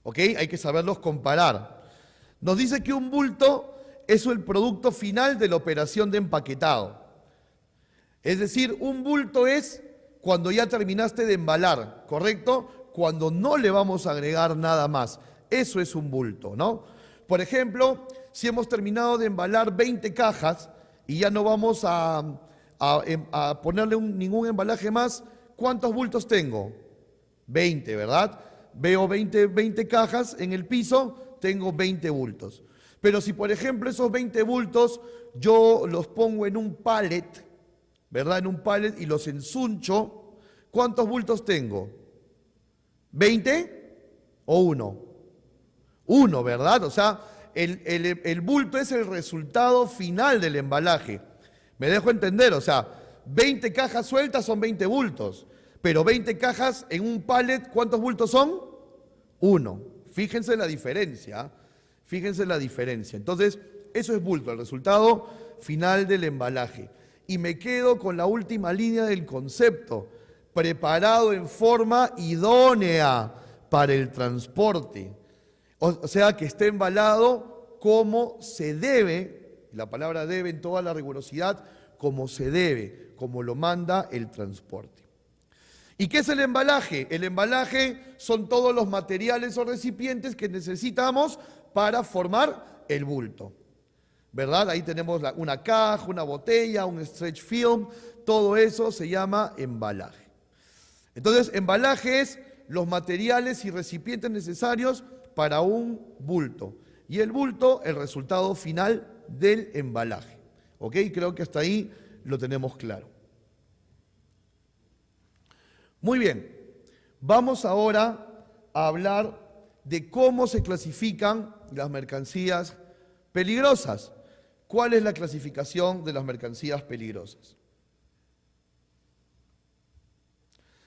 ¿Ok? Hay que saberlos comparar. Nos dice que un bulto es el producto final de la operación de empaquetado. Es decir, un bulto es cuando ya terminaste de embalar, ¿correcto? Cuando no le vamos a agregar nada más. Eso es un bulto, ¿no? Por ejemplo, si hemos terminado de embalar 20 cajas y ya no vamos a ponerle ningún embalaje más, ¿cuántos bultos tengo? 20, ¿verdad? Veo 20 cajas en el piso, tengo 20 bultos. Pero si, por ejemplo, esos 20 bultos yo los pongo en un pallet, ¿verdad? En un pallet y los ensuncho, ¿cuántos bultos tengo? ¿20 o 1? 1, ¿verdad? O sea, el bulto es el resultado final del embalaje. Me dejo entender, o sea, 20 cajas sueltas son 20 bultos, pero 20 cajas en un pallet, ¿cuántos bultos son? 1. Fíjense la diferencia, fíjense la diferencia. Entonces, eso es bulto, el resultado final del embalaje. Y me quedo con la última línea del concepto, preparado en forma idónea para el transporte. O sea, que esté embalado como se debe, la palabra debe en toda la rigurosidad, como se debe, como lo manda el transporte. ¿Y qué es el embalaje? El embalaje son todos los materiales o recipientes que necesitamos para formar el bulto, ¿verdad? Ahí tenemos una caja, una botella, un stretch film, todo eso se llama embalaje. Entonces, embalaje es los materiales y recipientes necesarios para un bulto. Y el bulto, el resultado final del embalaje. ¿Ok? Creo que hasta ahí lo tenemos claro. Muy bien. Vamos ahora a hablar de cómo se clasifican las mercancías peligrosas. ¿Cuál es la clasificación de las mercancías peligrosas?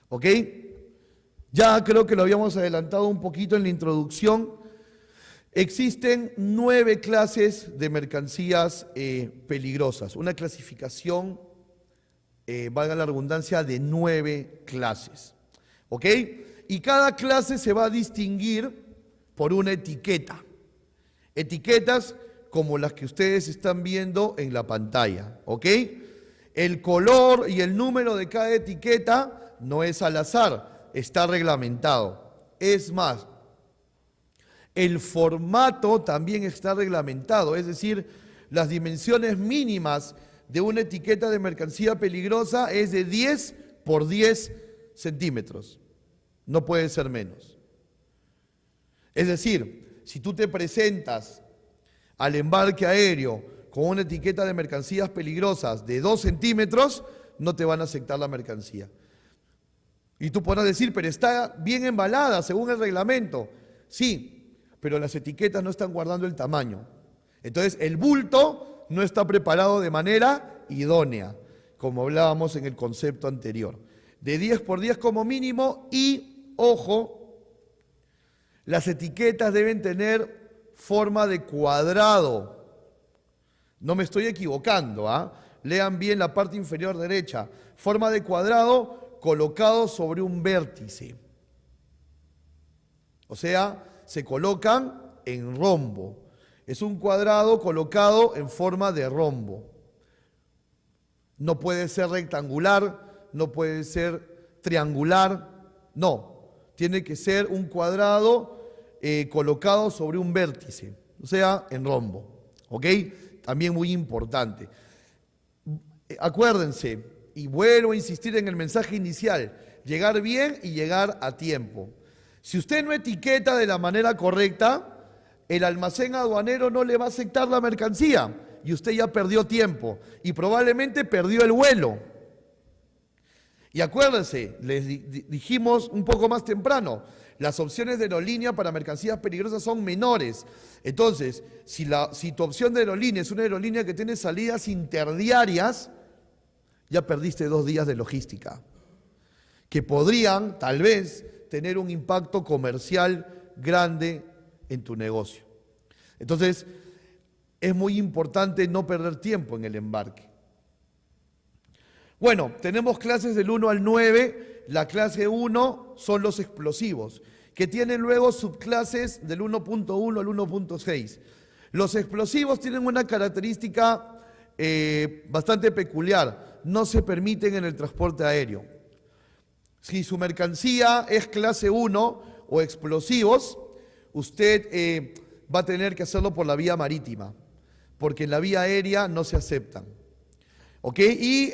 ¿Ok? Ya creo que lo habíamos adelantado un poquito en la introducción, Existen 9 clases de mercancías peligrosas, una clasificación, valga la redundancia, de 9 clases, ¿ok? Y cada clase se va a distinguir por una etiqueta, etiquetas como las que ustedes están viendo en la pantalla, ¿ok? El color y el número de cada etiqueta no es al azar, está reglamentado. Es más, el formato también está reglamentado, es decir, las dimensiones mínimas de una etiqueta de mercancía peligrosa es de 10 por 10 centímetros, no puede ser menos. Es decir, si tú te presentas al embarque aéreo con una etiqueta de mercancías peligrosas de 2 centímetros, no te van a aceptar la mercancía. Y tú podrás decir, pero está bien embalada según el reglamento. Sí, pero las etiquetas no están guardando el tamaño. Entonces, el bulto no está preparado de manera idónea, como hablábamos en el concepto anterior. De 10 por 10 como mínimo y, ojo, las etiquetas deben tener forma de cuadrado. No me estoy equivocando, ¿ah? Lean bien la parte inferior derecha. Forma de cuadrado colocado sobre un vértice. O sea, se colocan en rombo. Es un cuadrado colocado en forma de rombo. No puede ser rectangular, no puede ser triangular, no. Tiene que ser un cuadrado colocado sobre un vértice, o sea, en rombo. ¿Ok? También muy importante. Acuérdense, y vuelvo a insistir en el mensaje inicial, llegar bien y llegar a tiempo. Si usted no etiqueta de la manera correcta, el almacén aduanero no le va a aceptar la mercancía y usted ya perdió tiempo y probablemente perdió el vuelo. Y acuérdense, les dijimos un poco más temprano, las opciones de aerolínea para mercancías peligrosas son menores. Entonces, si tu opción de aerolínea es una aerolínea que tiene salidas interdiarias, ya perdiste 2 días de logística, que podrían, tal vez, tener un impacto comercial grande en tu negocio. Entonces, es muy importante no perder tiempo en el embarque. Bueno, tenemos clases del 1 al 9. La clase 1 son los explosivos, que tienen luego subclases del 1.1 al 1.6. Los explosivos tienen una característica bastante peculiar. No se permiten en el transporte aéreo. Si su mercancía es clase 1 o explosivos, usted va a tener que hacerlo por la vía marítima, porque en la vía aérea no se aceptan. ¿Ok? Y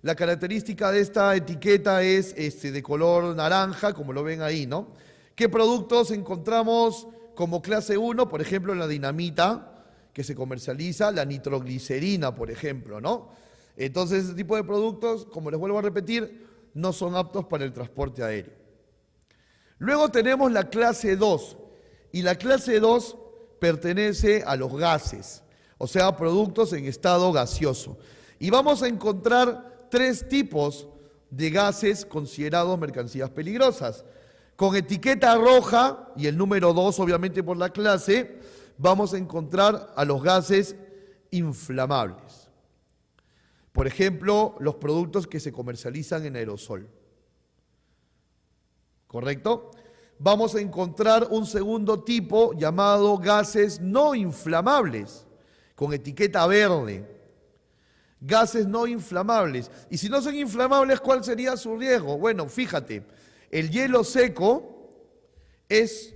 la característica de esta etiqueta es de color naranja, como lo ven ahí, ¿no? ¿Qué productos encontramos como clase 1? Por ejemplo, la dinamita que se comercializa, la nitroglicerina, por ejemplo, ¿no? Entonces, ese tipo de productos, como les vuelvo a repetir, no son aptos para el transporte aéreo. Luego tenemos la clase 2, y la clase 2 pertenece a los gases, o sea, productos en estado gaseoso. Y vamos a encontrar 3 tipos de gases considerados mercancías peligrosas. Con etiqueta roja, y el número 2 obviamente por la clase, vamos a encontrar a los gases inflamables. Por ejemplo, los productos que se comercializan en aerosol. ¿Correcto? Vamos a encontrar un segundo tipo llamado gases no inflamables, con etiqueta verde. Gases no inflamables. Y si no son inflamables, ¿cuál sería su riesgo? Bueno, fíjate, el hielo seco está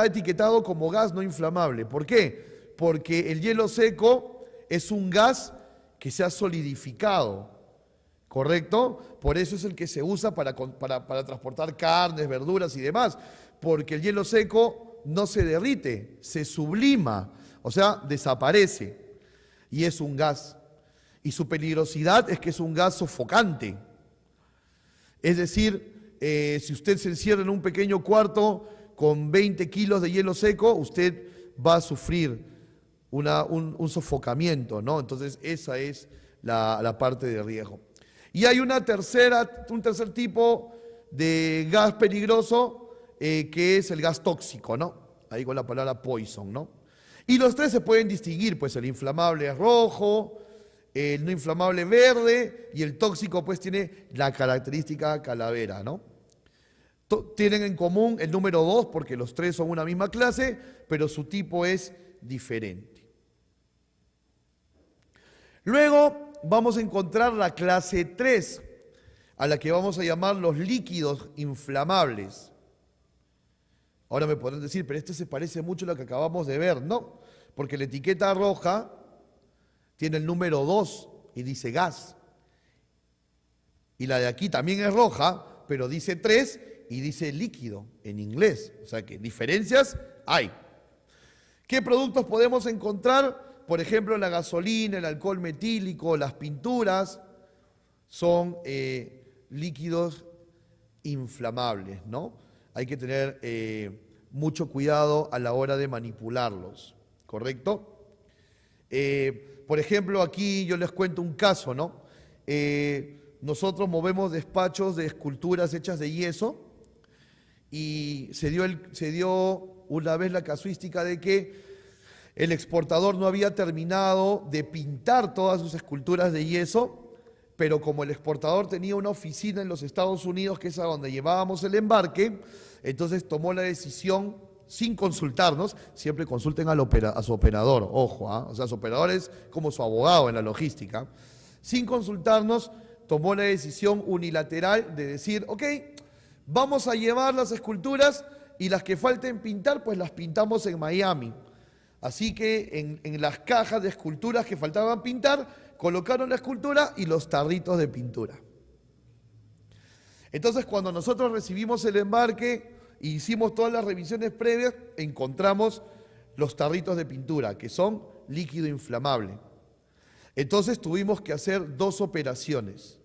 etiquetado como gas no inflamable. ¿Por qué? Porque el hielo seco es un gas que se ha solidificado, ¿correcto? Por eso es el que se usa para transportar carnes, verduras y demás, porque el hielo seco no se derrite, se sublima, o sea, desaparece. Y es un gas. Y su peligrosidad es que es un gas sofocante. Es decir, si usted se encierra en un pequeño cuarto con 20 kilos de hielo seco, usted va a sufrir un sofocamiento, ¿no? Entonces, esa es la parte de riesgo. Y hay un tercer tipo de gas peligroso que es el gas tóxico, ¿no? Ahí con la palabra poison, ¿no? Y los tres se pueden distinguir, pues el inflamable es rojo, el no inflamable verde y el tóxico pues tiene la característica calavera, ¿no? Tienen en común el número 2 porque los tres son una misma clase, pero su tipo es diferente. Luego vamos a encontrar la clase 3, a la que vamos a llamar los líquidos inflamables. Ahora me podrán decir, pero este se parece mucho a lo que acabamos de ver. No, porque la etiqueta roja tiene el número 2 y dice gas. Y la de aquí también es roja, pero dice 3 y dice líquido en inglés. O sea que diferencias hay. ¿Qué productos podemos encontrar? Por ejemplo, la gasolina, el alcohol metílico, las pinturas son líquidos inflamables, ¿no? Hay que tener mucho cuidado a la hora de manipularlos, ¿correcto? Por ejemplo, aquí yo les cuento un caso, ¿no? Nosotros movemos despachos de esculturas hechas de yeso y se dio una vez la casuística de que el exportador no había terminado de pintar todas sus esculturas de yeso, pero como el exportador tenía una oficina en los Estados Unidos, que es a donde llevábamos el embarque, entonces tomó la decisión, sin consultarnos, siempre consulten a su operador, ojo, o sea, su operador es como su abogado en la logística, sin consultarnos, tomó la decisión unilateral de decir, ok, vamos a llevar las esculturas y las que falten pintar, pues las pintamos en Miami. Así que en las cajas de esculturas que faltaban pintar, colocaron la escultura y los tarritos de pintura. Entonces, cuando nosotros recibimos el embarque e hicimos todas las revisiones previas, encontramos los tarritos de pintura, que son líquido inflamable. Entonces, tuvimos que hacer 2 operaciones.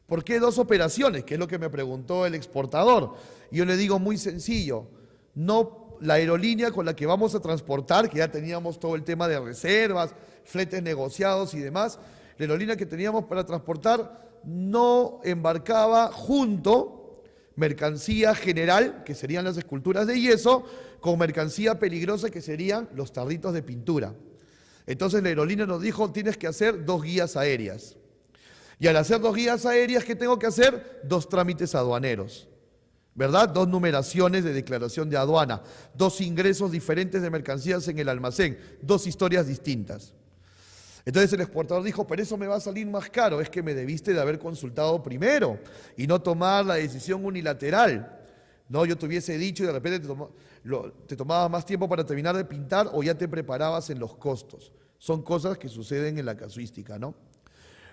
¿Por qué 2 operaciones? Que es lo que me preguntó el exportador. Y yo le digo muy sencillo, no la aerolínea con la que vamos a transportar, que ya teníamos todo el tema de reservas, fletes negociados y demás, la aerolínea que teníamos para transportar no embarcaba junto mercancía general, que serían las esculturas de yeso, con mercancía peligrosa, que serían los tarritos de pintura. Entonces la aerolínea nos dijo, tienes que hacer 2 guías aéreas. Y al hacer 2 guías aéreas, ¿qué tengo que hacer? 2 trámites aduaneros, ¿verdad? 2 numeraciones de declaración de aduana, 2 ingresos diferentes de mercancías en el almacén, 2 historias distintas. Entonces el exportador dijo, pero eso me va a salir más caro, es que me debiste de haber consultado primero y no tomar la decisión unilateral. No, yo te hubiese dicho y de repente te tomaba más tiempo para terminar de pintar o ya te preparabas en los costos. Son cosas que suceden en la casuística, ¿no?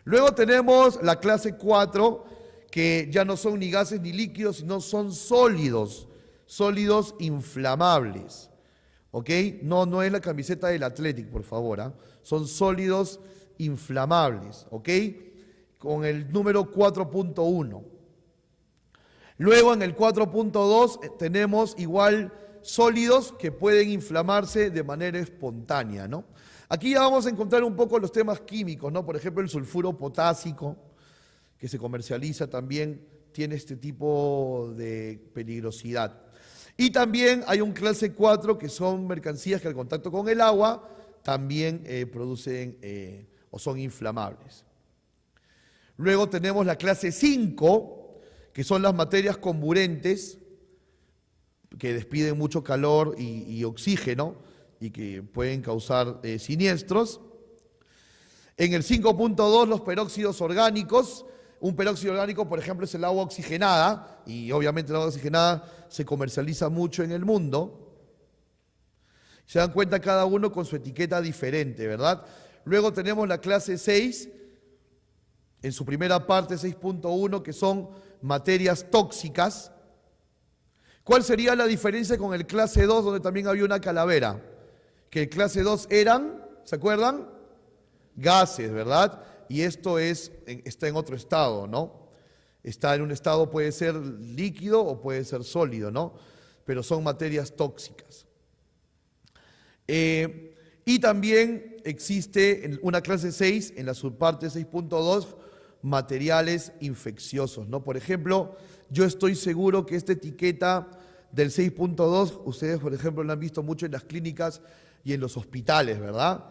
Luego tenemos la clase 4, que ya no son ni gases ni líquidos, sino son sólidos inflamables. ¿Ok? No es la camiseta del Athletic, por favor, ¿ah? Son sólidos inflamables, ¿ok? Con el número 4.1. Luego en el 4.2 tenemos igual sólidos que pueden inflamarse de manera espontánea, ¿no? Aquí ya vamos a encontrar un poco los temas químicos, ¿no? Por ejemplo, el sulfuro potásico, que se comercializa también, tiene este tipo de peligrosidad. Y también hay un clase 4 que son mercancías que al contacto con el agua también producen o son inflamables. Luego tenemos la clase 5, que son las materias comburentes, que despiden mucho calor y oxígeno y que pueden causar siniestros. En el 5.2 los peróxidos orgánicos. Un peróxido orgánico, por ejemplo, es el agua oxigenada, y obviamente el agua oxigenada se comercializa mucho en el mundo. Se dan cuenta cada uno con su etiqueta diferente, ¿verdad? Luego tenemos la clase 6, en su primera parte 6.1, que son materias tóxicas. ¿Cuál sería la diferencia con el clase 2, donde también había una calavera? Que el clase 2 eran, ¿se acuerdan? Gases, ¿verdad? Y esto está en otro estado, ¿no? Está en un estado, puede ser líquido o puede ser sólido, ¿no? Pero son materias tóxicas. Y también existe en una clase 6, en la subparte 6.2, materiales infecciosos, ¿no? Por ejemplo, yo estoy seguro que esta etiqueta del 6.2, ustedes, por ejemplo, lo han visto mucho en las clínicas y en los hospitales, ¿verdad?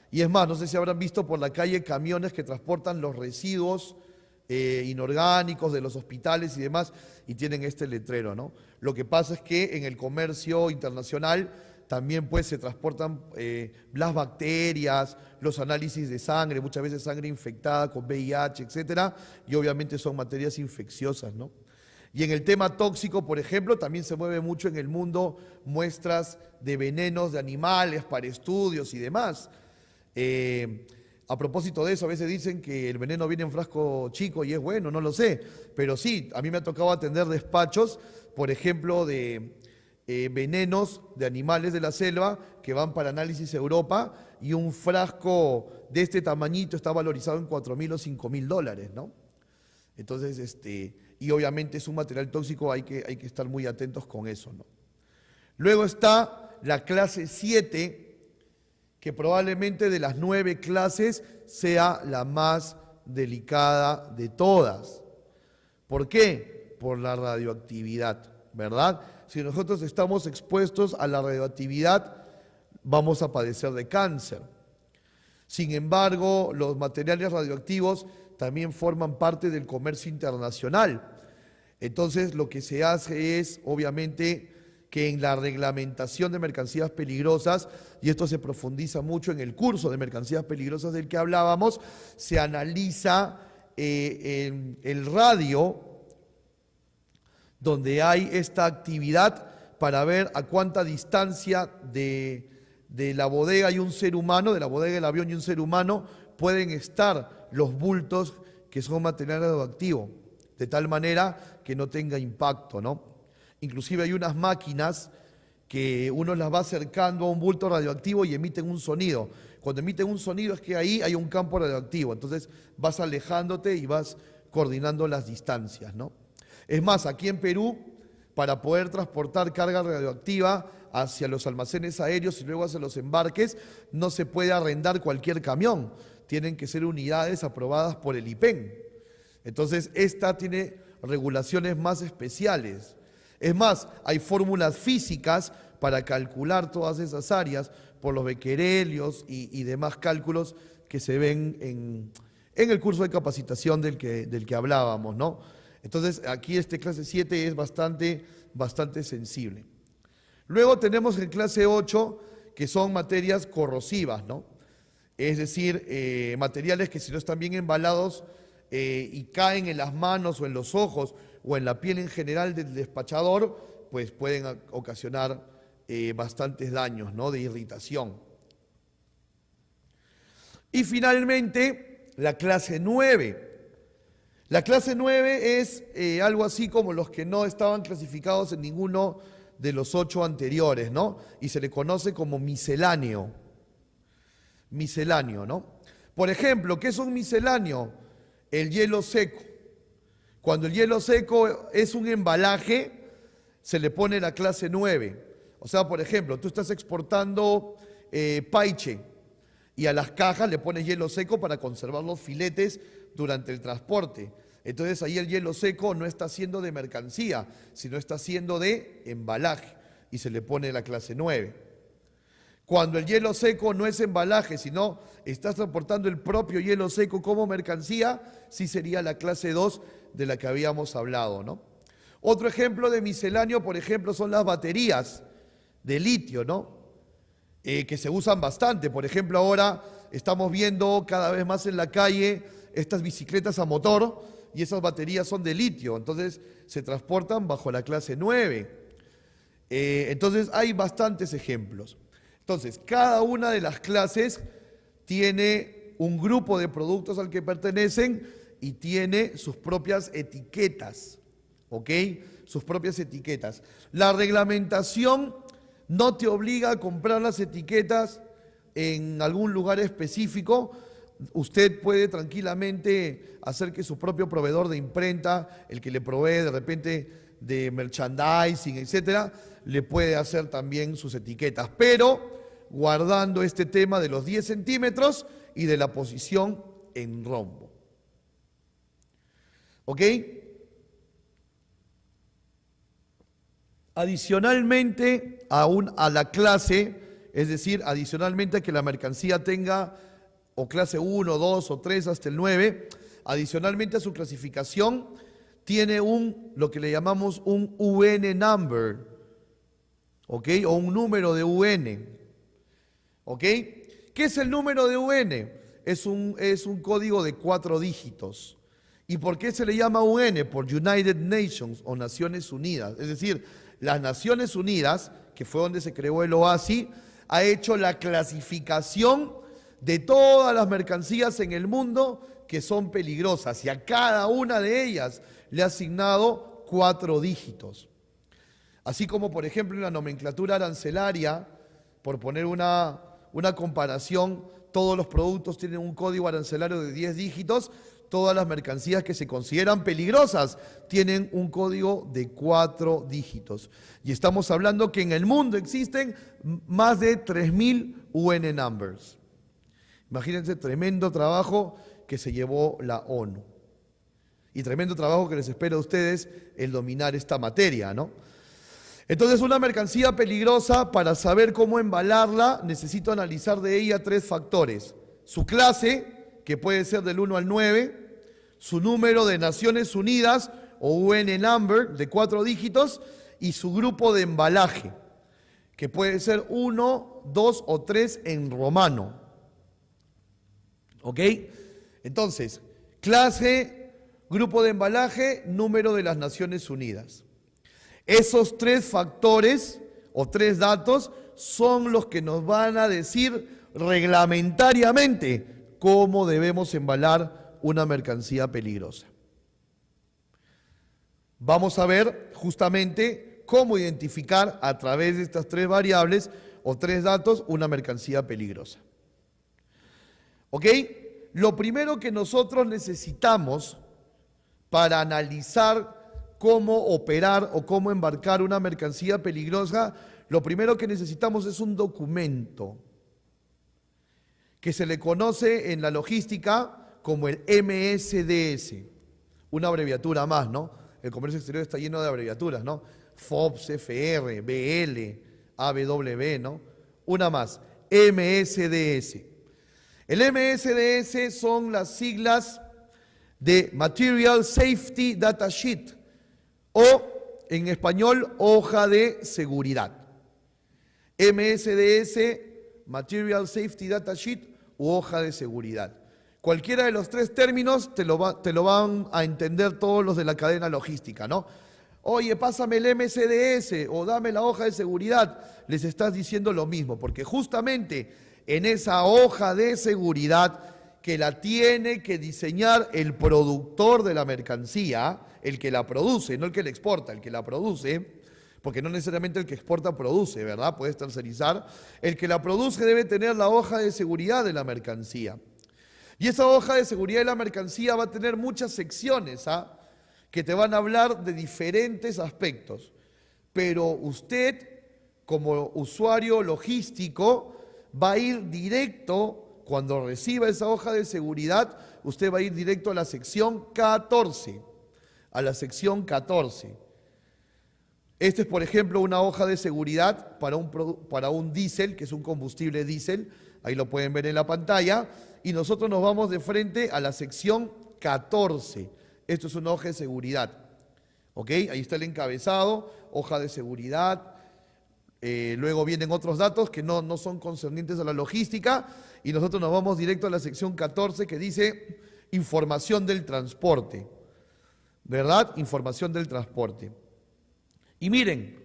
Y es más, no sé si habrán visto por la calle camiones que transportan los residuos inorgánicos de los hospitales y demás, y tienen este letrero, ¿no? Lo que pasa es que en el comercio internacional también pues se transportan las bacterias, los análisis de sangre, muchas veces sangre infectada con VIH, etcétera, y obviamente son materias infecciosas, ¿no? Y en el tema tóxico, por ejemplo, también se mueve mucho en el mundo muestras de venenos de animales para estudios y demás. A propósito de eso, a veces dicen que el veneno viene en frasco chico y es bueno, no lo sé, pero sí, a mí me ha tocado atender despachos, por ejemplo, de venenos de animales de la selva que van para análisis a Europa, y un frasco de este tamañito está valorizado en 4.000 o 5.000 dólares, ¿no? Entonces, y obviamente es un material tóxico, hay que estar muy atentos con eso, ¿no? Luego está la clase 7, que probablemente de las 9 clases sea la más delicada de todas. ¿Por qué? Por la radioactividad, ¿verdad? Si nosotros estamos expuestos a la radioactividad, vamos a padecer de cáncer. Sin embargo, los materiales radioactivos también forman parte del comercio internacional. Entonces, lo que se hace es, obviamente, que en la reglamentación de mercancías peligrosas, y esto se profundiza mucho en el curso de mercancías peligrosas del que hablábamos, se analiza el radio donde hay esta actividad para ver a cuánta distancia de la bodega y un ser humano, de la bodega del avión y un ser humano, pueden estar los bultos que son material radioactivo, de tal manera que no tenga impacto, ¿no? Inclusive hay unas máquinas que uno las va acercando a un bulto radioactivo y emiten un sonido. Cuando emiten un sonido es que ahí hay un campo radioactivo, entonces vas alejándote y vas coordinando las distancias, ¿no? Es más, aquí en Perú, para poder transportar carga radioactiva hacia los almacenes aéreos y luego hacia los embarques, no se puede arrendar cualquier camión, tienen que ser unidades aprobadas por el IPEN. Entonces, esta tiene regulaciones más especiales. Es más, hay fórmulas físicas para calcular todas esas áreas por los bequerelios y demás cálculos que se ven en el curso de capacitación del que hablábamos, ¿no? Entonces, aquí clase 7 es bastante sensible. Luego tenemos en clase 8, que son materias corrosivas, ¿no? Es decir, materiales que si no están bien embalados y caen en las manos o en los ojos o en la piel en general del despachador, pues pueden ocasionar bastantes daños, ¿no? De irritación. Y finalmente, la clase 9. La clase 9 es algo así como los que no estaban clasificados en ninguno de los 8 anteriores, ¿no? Y se le conoce como misceláneo. Misceláneo, ¿no? Por ejemplo, ¿qué es un misceláneo? El hielo seco. Cuando el hielo seco es un embalaje, se le pone la clase 9. O sea, por ejemplo, tú estás exportando paiche y a las cajas le pones hielo seco para conservar los filetes durante el transporte. Entonces ahí el hielo seco no está siendo de mercancía, sino está siendo de embalaje y se le pone la clase 9. Cuando el hielo seco no es embalaje, sino estás transportando el propio hielo seco como mercancía, sí sería la clase 2 de la que habíamos hablado, ¿no? Otro ejemplo de misceláneo, por ejemplo, son las baterías de litio, ¿no? Que se usan bastante. Por ejemplo, ahora estamos viendo cada vez más en la calle estas bicicletas a motor y esas baterías son de litio, entonces se transportan bajo la clase 9. Entonces hay bastantes ejemplos. Entonces, cada una de las clases tiene un grupo de productos al que pertenecen y tiene sus propias etiquetas, ¿ok? Sus propias etiquetas. La reglamentación no te obliga a comprar las etiquetas en algún lugar específico. Usted puede tranquilamente hacer que su propio proveedor de imprenta, el que le provee de repente de merchandising, etcétera, le puede hacer también sus etiquetas, pero guardando este tema de los 10 centímetros y de la posición en rombo. ¿Ok? Adicionalmente a la clase, es decir, adicionalmente a que la mercancía tenga o clase 1, 2 o 3 hasta el 9, adicionalmente a su clasificación, tiene lo que le llamamos un UN number, ¿ok? O un número de UN, ¿ok? ¿Qué es el número de UN? Es un código de 4 dígitos. ¿Y por qué se le llama UN? Por United Nations o Naciones Unidas. Es decir, las Naciones Unidas, que fue donde se creó el OASI, ha hecho la clasificación de todas las mercancías en el mundo que son peligrosas y a cada una de ellas le ha asignado 4 dígitos. Así como, por ejemplo, en la nomenclatura arancelaria, por poner una comparación, todos los productos tienen un código arancelario de 10 dígitos, todas las mercancías que se consideran peligrosas tienen un código de 4 dígitos. Y estamos hablando que en el mundo existen más de 3.000 UN numbers. Imagínense, tremendo trabajo que se llevó la ONU. Y tremendo trabajo que les espera a ustedes el dominar esta materia, ¿no? Entonces, una mercancía peligrosa, para saber cómo embalarla, necesito analizar de ella 3 factores. Su clase, que puede ser del 1 al 9, su número de Naciones Unidas o UN number de 4 dígitos y su grupo de embalaje, que puede ser 1, 2 o 3 en romano. ¿Ok? Entonces, clase, grupo de embalaje, número de las Naciones Unidas. Esos 3 factores o 3 datos son los que nos van a decir reglamentariamente cómo debemos embalar una mercancía peligrosa. Vamos a ver justamente cómo identificar a través de estas 3 variables o 3 datos una mercancía peligrosa. ¿Ok? Lo primero que nosotros necesitamos para analizar cómo operar o cómo embarcar una mercancía peligrosa, lo primero que necesitamos es un documento que se le conoce en la logística como el MSDS, una abreviatura más, ¿no? El comercio exterior está lleno de abreviaturas, ¿no? FOBS, FR, BL, ABW, ¿no? Una más, MSDS. El MSDS son las siglas de Material Safety Data Sheet o, en español, hoja de seguridad. MSDS, Material Safety Data Sheet u hoja de seguridad. Cualquiera de los 3 términos te lo van a entender todos los de la cadena logística, ¿no? Oye, pásame el MSDS o dame la hoja de seguridad. Les estás diciendo lo mismo, porque justamente en esa hoja de seguridad que la tiene que diseñar el productor de la mercancía, el que la produce, no el que la exporta, el que la produce, porque no necesariamente el que exporta produce, ¿verdad? Puedes tercerizar. El que la produce debe tener la hoja de seguridad de la mercancía. Y esa hoja de seguridad de la mercancía va a tener muchas secciones, que te van a hablar de diferentes aspectos. Pero usted, como usuario logístico, va a ir directo, cuando reciba esa hoja de seguridad, usted va a ir directo a la sección 14. A la sección 14. Este es, por ejemplo, una hoja de seguridad para un diésel, que es un combustible diésel. Ahí lo pueden ver en la pantalla. Y nosotros nos vamos de frente a la sección 14. Esto es una hoja de seguridad. ¿Ok? Ahí está el encabezado, hoja de seguridad. Luego vienen otros datos que no son concernientes a la logística. Y nosotros nos vamos directo a la sección 14 que dice información del transporte. ¿Verdad? Información del transporte. Y miren,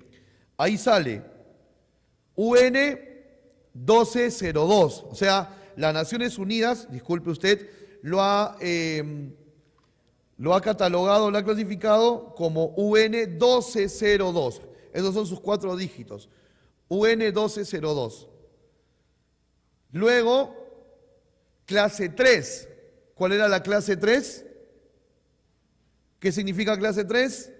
ahí sale UN 1202, o sea, las Naciones Unidas, disculpe usted, lo ha catalogado, lo ha clasificado como UN 1202. Esos son sus 4 dígitos, UN 1202. Luego, clase 3. ¿Cuál era la clase 3? ¿Qué significa clase 3?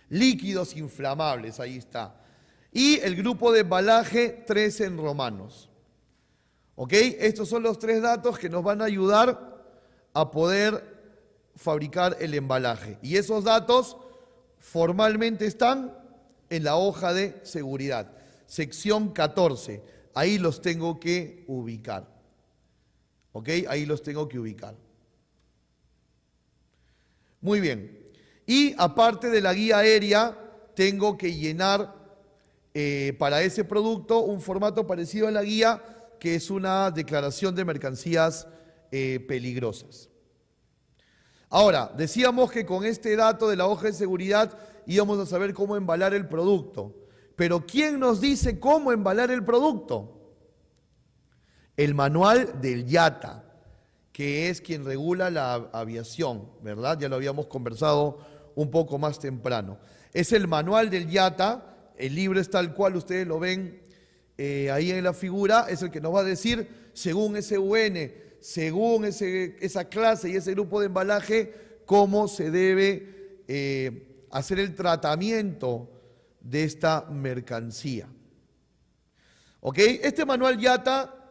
Líquidos inflamables, ahí está. Y el grupo de embalaje 3 en romanos. ¿Ok? Estos son los 3 datos que nos van a ayudar a poder fabricar el embalaje. Y esos datos formalmente están en la hoja de seguridad. Sección 14. Ahí los tengo que ubicar. ¿Ok? Ahí los tengo que ubicar. Muy bien. Y aparte de la guía aérea, tengo que llenar para ese producto un formato parecido a la guía, que es una declaración de mercancías peligrosas. Ahora, decíamos que con este dato de la hoja de seguridad íbamos a saber cómo embalar el producto. Pero ¿quién nos dice cómo embalar el producto? El manual del IATA, que es quien regula la aviación, ¿verdad? Ya lo habíamos conversado un poco más temprano. Es el manual del IATA, el libro es tal cual, ustedes lo ven ahí en la figura, es el que nos va a decir, según ese UN, según esa clase y ese grupo de embalaje, cómo se debe hacer el tratamiento de esta mercancía. ¿Ok? Este manual IATA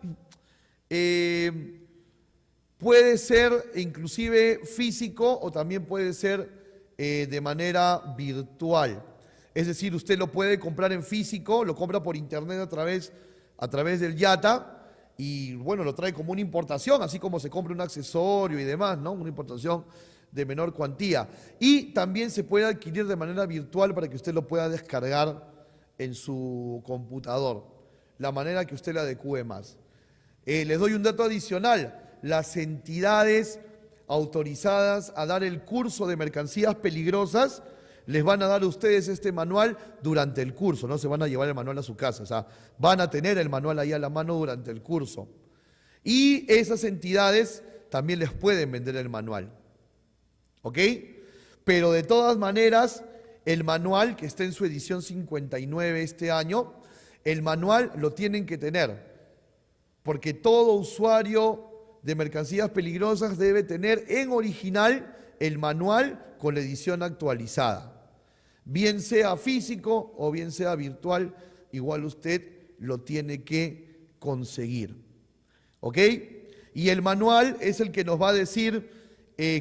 puede ser inclusive físico o también puede ser de manera virtual. Es decir, usted lo puede comprar en físico, lo compra por internet a través del IATA y bueno, lo trae como una importación, así como se compra un accesorio y demás, ¿no? Una importación de menor cuantía. Y también se puede adquirir de manera virtual para que usted lo pueda descargar en su computador, la manera que usted le adecue más. Les doy un dato adicional. Las entidades autorizadas a dar el curso de mercancías peligrosas les van a dar a ustedes este manual durante el curso, no se van a llevar el manual a su casa, o sea, van a tener el manual ahí a la mano durante el curso. Y esas entidades también les pueden vender el manual, ¿ok? Pero de todas maneras, el manual que está en su edición 59 este año, el manual lo tienen que tener, porque todo usuario de mercancías peligrosas debe tener en original el manual con la edición actualizada. Bien sea físico o bien sea virtual, igual usted lo tiene que conseguir. ¿Ok? Y el manual es el que nos va a decir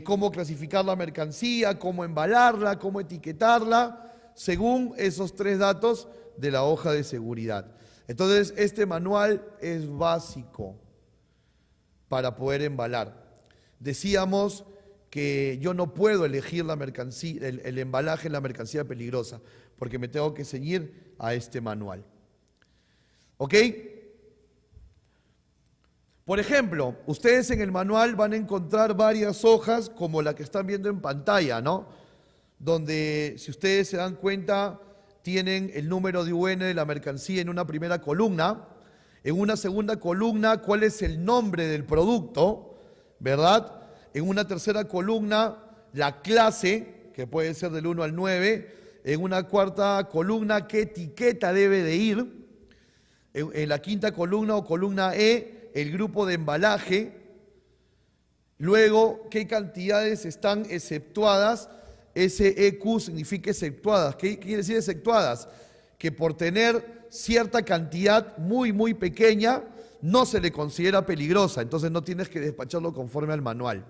cómo clasificar la mercancía, cómo embalarla, cómo etiquetarla, según esos 3 datos de la hoja de seguridad. Entonces, este manual es básico para poder embalar. Decíamos que yo no puedo elegir la mercancía, el embalaje en la mercancía peligrosa, porque me tengo que ceñir a este manual. ¿Ok? Por ejemplo, ustedes en el manual van a encontrar varias hojas como la que están viendo en pantalla, ¿no? Donde, si ustedes se dan cuenta, tienen el número de UN de la mercancía en una primera columna. En una segunda columna, cuál es el nombre del producto, ¿verdad? En una tercera columna, la clase, que puede ser del 1 al 9. En una cuarta columna, qué etiqueta debe de ir. En la quinta columna o columna E, el grupo de embalaje. Luego, qué cantidades están exceptuadas. SEQ significa exceptuadas. ¿Qué quiere decir exceptuadas? Que por tener cierta cantidad muy pequeña, no se le considera peligrosa, entonces no tienes que despacharlo conforme al manual.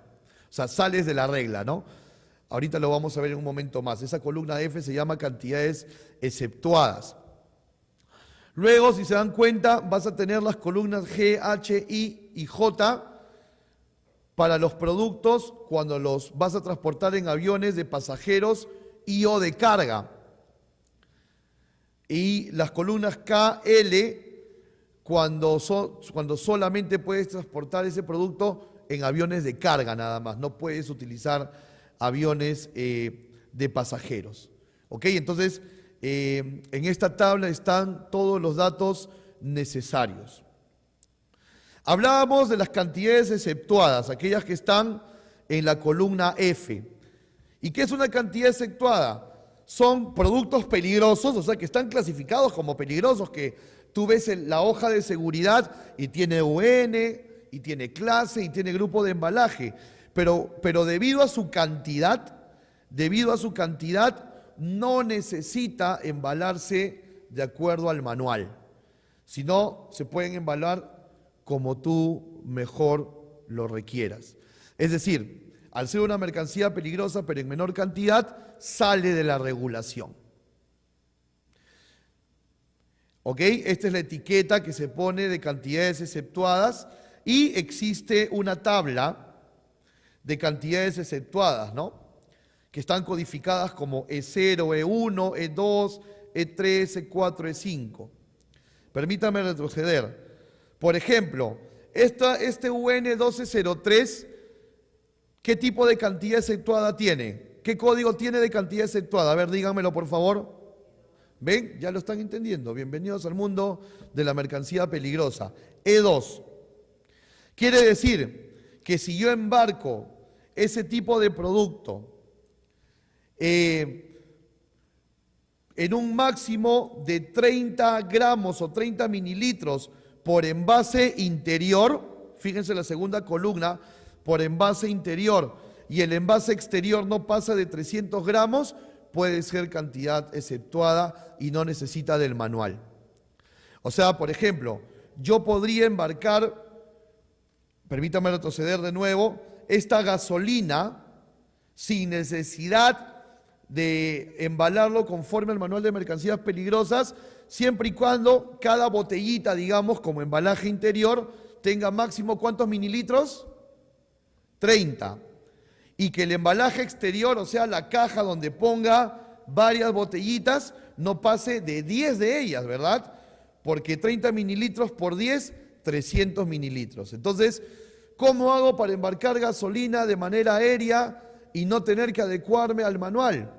O sea, sales de la regla, ¿no? Ahorita lo vamos a ver en un momento más. Esa columna F se llama cantidades exceptuadas. Luego, si se dan cuenta, vas a tener las columnas G, H, I y J para los productos cuando los vas a transportar en aviones de pasajeros y o de carga. Y las columnas K, L, cuando solamente puedes transportar ese producto en aviones de carga nada más, no puedes utilizar aviones de pasajeros. ¿Ok? Entonces, en esta tabla están todos los datos necesarios. Hablábamos de las cantidades exceptuadas, aquellas que están en la columna F. ¿Y qué es una cantidad exceptuada? Son productos peligrosos, o sea, que están clasificados como peligrosos, que tú ves en la hoja de seguridad y tiene UN, y tiene clase, y tiene grupo de embalaje. Pero debido a su cantidad, no necesita embalarse de acuerdo al manual, sino se pueden embalar como tú mejor lo requieras. Es decir, al ser una mercancía peligrosa pero en menor cantidad, sale de la regulación. ¿Ok? Esta es la etiqueta que se pone de cantidades exceptuadas y existe una tabla de cantidades exceptuadas, ¿no? Que están codificadas como E0, E1, E2, E3, E4, E5. Permítame retroceder. Por ejemplo, este UN1203, ¿qué tipo de cantidad exceptuada tiene? ¿Qué código tiene de cantidad exceptuada? A ver, díganmelo por favor. ¿Ven? Ya lo están entendiendo. Bienvenidos al mundo de la mercancía peligrosa. E2. Quiere decir que si yo embarco ese tipo de producto en un máximo de 30 gramos o 30 mililitros por envase interior, fíjense la segunda columna, por envase interior, y el envase exterior no pasa de 300 gramos, puede ser cantidad exceptuada y no necesita del manual. O sea, por ejemplo, yo podría embarcar, permítame retroceder de nuevo, esta gasolina sin necesidad de embalarlo conforme al manual de mercancías peligrosas, siempre y cuando cada botellita, digamos, como embalaje interior, tenga máximo ¿cuántos mililitros? 30. Y que el embalaje exterior, o sea, la caja donde ponga varias botellitas, no pase de 10 de ellas, ¿verdad? Porque 30 mililitros por 10, 300 mililitros. Entonces, ¿cómo hago para embarcar gasolina de manera aérea y no tener que adecuarme al manual?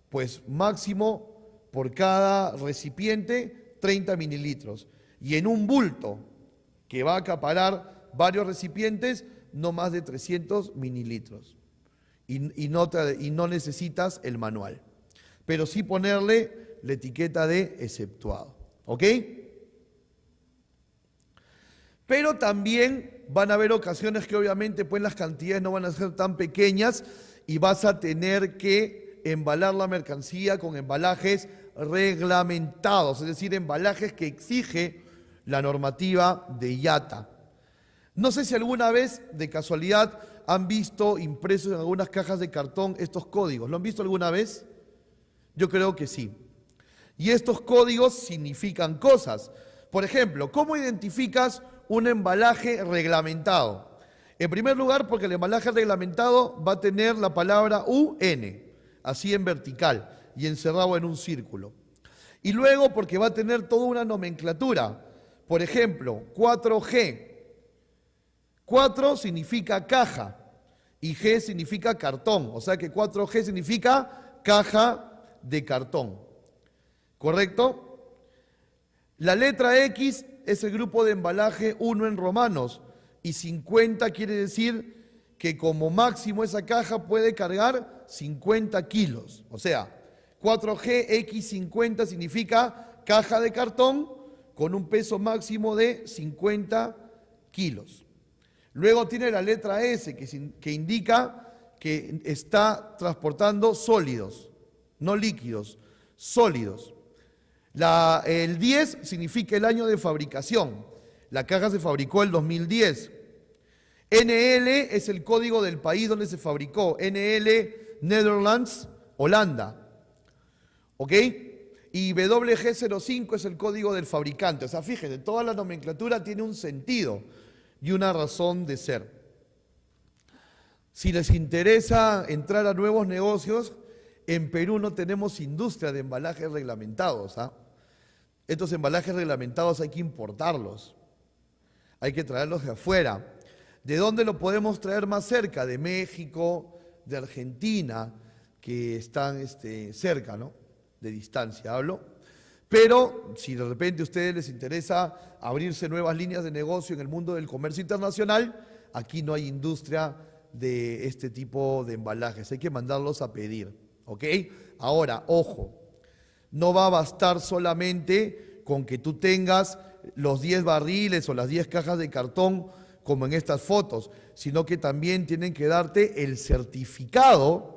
Pues máximo por cada recipiente 30 mililitros. Y en un bulto que va a acaparar varios recipientes, no más de 300 mililitros. Y no necesitas el manual. Pero sí ponerle la etiqueta de exceptuado. ¿Ok? Pero también van a haber ocasiones que obviamente pues las cantidades no van a ser tan pequeñas y vas a tener que embalar la mercancía con embalajes reglamentados, es decir, embalajes que exige la normativa de IATA. No sé si alguna vez, de casualidad, han visto impresos en algunas cajas de cartón estos códigos. ¿Lo han visto alguna vez? Yo creo que sí. Y estos códigos significan cosas. Por ejemplo, ¿cómo identificas un embalaje reglamentado? En primer lugar, porque el embalaje reglamentado va a tener la palabra UN, así en vertical y encerrado en un círculo. Y luego porque va a tener toda una nomenclatura. Por ejemplo, 4G. 4 significa caja y G significa cartón. O sea que 4G significa caja de cartón. ¿Correcto? La letra X es el grupo de embalaje 1 en romanos y 50 quiere decir que como máximo esa caja puede cargar 50 kilos. O sea, 4G X50 significa caja de cartón con un peso máximo de 50 kilos. Luego tiene la letra S que indica que está transportando sólidos, no líquidos, sólidos. El 10 significa el año de fabricación. La caja se fabricó el 2010. NL es el código del país donde se fabricó. NL, Netherlands, Holanda. ¿Ok? Y WG05 es el código del fabricante. O sea, fíjense, toda la nomenclatura tiene un sentido y una razón de ser. Si les interesa entrar a nuevos negocios, en Perú no tenemos industria de embalajes reglamentados. Estos embalajes reglamentados hay que importarlos, hay que traerlos de afuera. ¿De dónde lo podemos traer más cerca? De México, de Argentina, que están cerca, ¿no? De distancia hablo. Pero si de repente a ustedes les interesa abrirse nuevas líneas de negocio en el mundo del comercio internacional, aquí no hay industria de este tipo de embalajes, hay que mandarlos a pedir, ¿ok? Ahora, ojo, no va a bastar solamente con que tú tengas los 10 barriles o las 10 cajas de cartón como en estas fotos, sino que también tienen que darte el certificado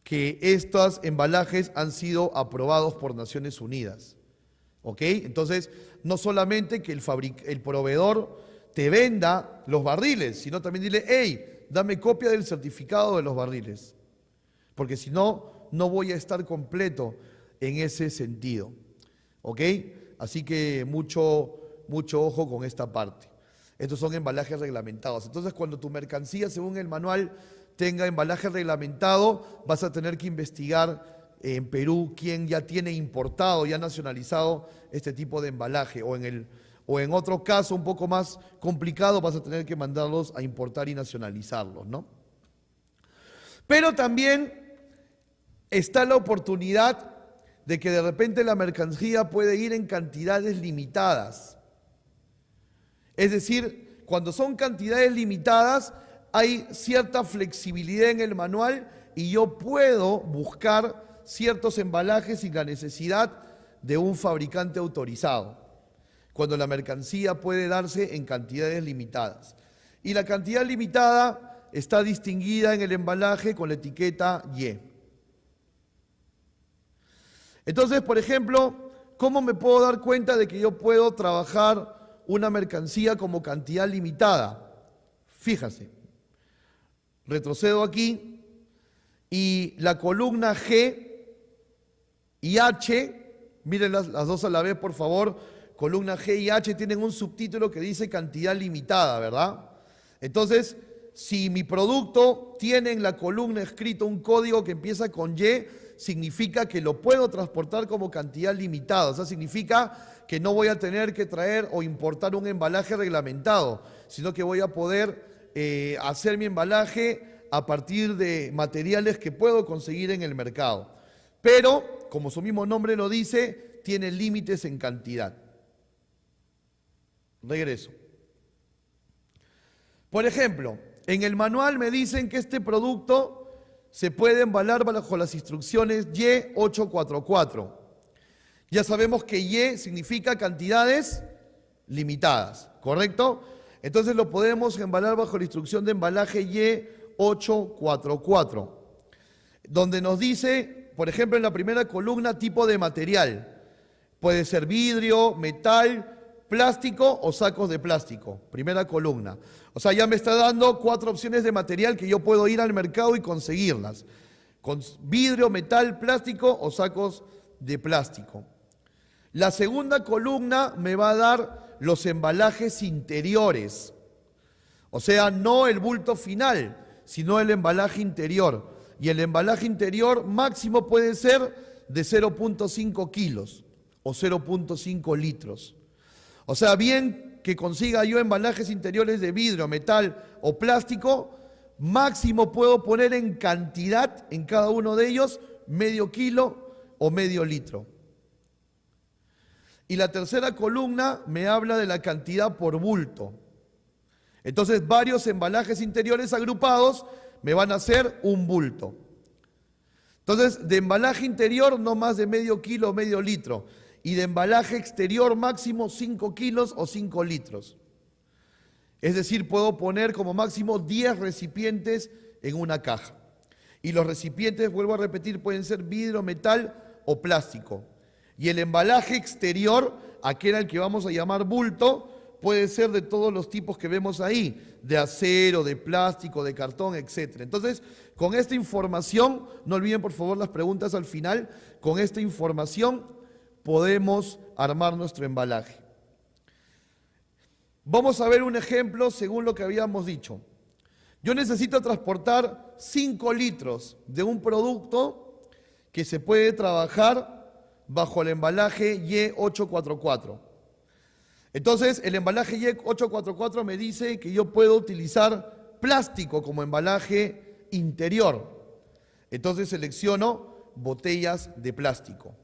que estos embalajes han sido aprobados por Naciones Unidas. ¿Ok? Entonces, no solamente que el proveedor te venda los barriles, sino también dile, hey, dame copia del certificado de los barriles, porque si no, no voy a estar completo en ese sentido. ¿Ok? Así que mucho ojo con esta parte. Estos son embalajes reglamentados. Entonces, cuando tu mercancía, según el manual, tenga embalaje reglamentado, vas a tener que investigar en Perú quién ya tiene importado, ya nacionalizado este tipo de embalaje. O en otro caso, un poco más complicado, vas a tener que mandarlos a importar y nacionalizarlos, ¿no? Pero también está la oportunidad de que de repente la mercancía puede ir en cantidades limitadas. Es decir, cuando son cantidades limitadas, hay cierta flexibilidad en el manual y yo puedo buscar ciertos embalajes sin la necesidad de un fabricante autorizado, cuando la mercancía puede darse en cantidades limitadas. Y la cantidad limitada está distinguida en el embalaje con la etiqueta Y. Entonces, por ejemplo, ¿cómo me puedo dar cuenta de que yo puedo trabajar una mercancía como cantidad limitada? Fíjase, retrocedo aquí y la columna G y H, miren las dos a la vez, por favor. Columna G y H tienen un subtítulo que dice cantidad limitada, ¿verdad? Entonces, si mi producto tiene en la columna escrito un código que empieza con Y, significa que lo puedo transportar como cantidad limitada. O sea, significa que no voy a tener que traer o importar un embalaje reglamentado, sino que voy a poder hacer mi embalaje a partir de materiales que puedo conseguir en el mercado. Pero, como su mismo nombre lo dice, tiene límites en cantidad. Regreso. Por ejemplo, en el manual me dicen que este producto se puede embalar bajo las instrucciones Y844. Ya sabemos que Y significa cantidades limitadas, ¿correcto? Entonces lo podemos embalar bajo la instrucción de embalaje Y844, donde nos dice, por ejemplo, en la primera columna, tipo de material. Puede ser vidrio, metal, plástico o sacos de plástico. Primera columna. O sea, ya me está dando 4 opciones de material que yo puedo ir al mercado y conseguirlas. Con vidrio, metal, plástico o sacos de plástico. La segunda columna me va a dar los embalajes interiores. O sea, no el bulto final, sino el embalaje interior. Y el embalaje interior máximo puede ser de 0.5 kilos o 0.5 litros. O sea, bien que consiga yo embalajes interiores de vidrio, metal o plástico, máximo puedo poner en cantidad en cada uno de ellos medio kilo o medio litro. Y la tercera columna me habla de la cantidad por bulto. Entonces, varios embalajes interiores agrupados me van a hacer un bulto. Entonces, de embalaje interior no más de medio kilo o medio litro. Y de embalaje exterior máximo 5 kilos o 5 litros. Es decir, puedo poner como máximo 10 recipientes en una caja. Y los recipientes, vuelvo a repetir, pueden ser vidrio, metal o plástico. Y el embalaje exterior, aquel al que vamos a llamar bulto, puede ser de todos los tipos que vemos ahí, de acero, de plástico, de cartón, etc. Entonces, con esta información, no olviden por favor las preguntas al final, con esta información podemos armar nuestro embalaje. Vamos a ver un ejemplo según lo que habíamos dicho. Yo necesito transportar 5 litros de un producto que se puede trabajar bajo el embalaje Y844. Entonces, el embalaje Y844 me dice que yo puedo utilizar plástico como embalaje interior. Entonces selecciono botellas de plástico.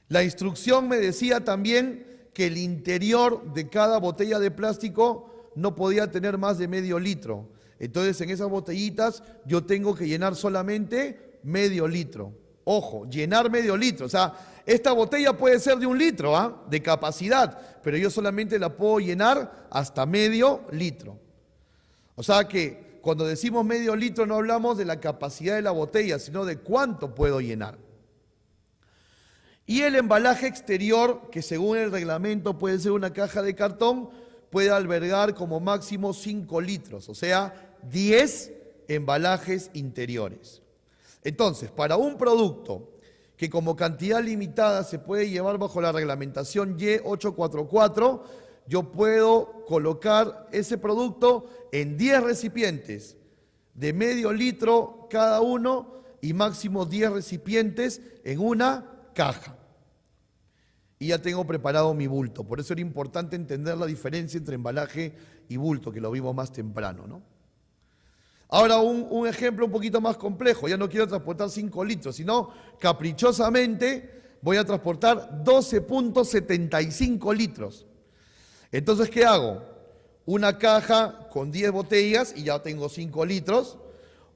La instrucción me decía también que el interior de cada botella de plástico no podía tener más de medio litro. Entonces, en esas botellitas yo tengo que llenar solamente medio litro. Ojo, llenar medio litro. O sea, esta botella puede ser de 1 litro, de capacidad, pero yo solamente la puedo llenar hasta medio litro. O sea que cuando decimos medio litro no hablamos de la capacidad de la botella, sino de cuánto puedo llenar. Y el embalaje exterior, que según el reglamento puede ser una caja de cartón, puede albergar como máximo 5 litros, o sea, 10 embalajes interiores. Entonces, para un producto que como cantidad limitada se puede llevar bajo la reglamentación Y844, yo puedo colocar ese producto en 10 recipientes de medio litro cada uno y máximo 10 recipientes en una caja. Y ya tengo preparado mi bulto. Por eso era importante entender la diferencia entre embalaje y bulto, que lo vimos más temprano, ¿no? Ahora un ejemplo un poquito más complejo. Ya no quiero transportar 5 litros, sino caprichosamente voy a transportar 12.75 litros. Entonces, ¿qué hago? Una caja con 10 botellas y ya tengo 5 litros.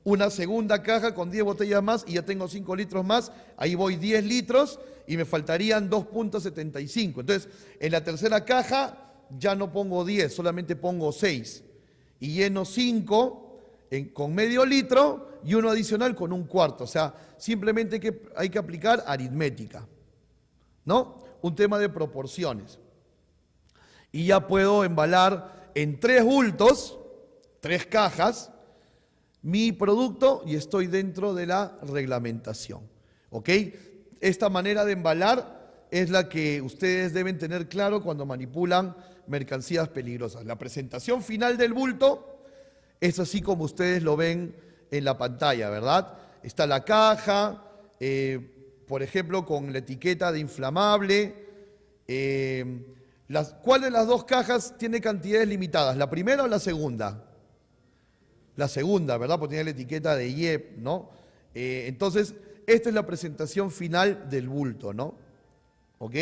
Una segunda caja con 10 botellas más y ya tengo 5 litros más. Ahí voy 10 litros y me faltarían 2.75. Entonces, en la tercera caja ya no pongo 10, solamente pongo 6. Y lleno 5 con medio litro y uno adicional con un cuarto. O sea, simplemente hay que aplicar aritmética, ¿no? Un tema de proporciones. Y ya puedo embalar en 3 bultos, 3 cajas, mi producto y estoy dentro de la reglamentación. ¿Ok? Esta manera de embalar es la que ustedes deben tener claro cuando manipulan mercancías peligrosas. La presentación final del bulto es así como ustedes lo ven en la pantalla, ¿verdad? Está la caja, por ejemplo, con la etiqueta de inflamable. ¿Cuál de las dos cajas tiene cantidades limitadas? ¿La primera o la segunda? La segunda, ¿verdad? Porque tiene la etiqueta de IEP, ¿no? Entonces, esta es la presentación final del bulto, ¿no? ¿Ok?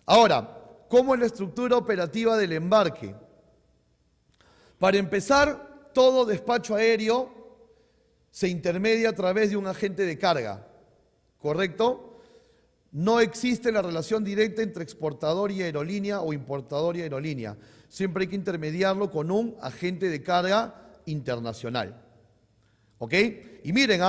Ahora, ¿cómo es la estructura operativa del embarque? Para empezar, todo despacho aéreo se intermedia a través de un agente de carga, ¿correcto? No existe la relación directa entre exportador y aerolínea o importador y aerolínea. Siempre hay que intermediarlo con un agente de carga internacional. ¿Ok? Y miren,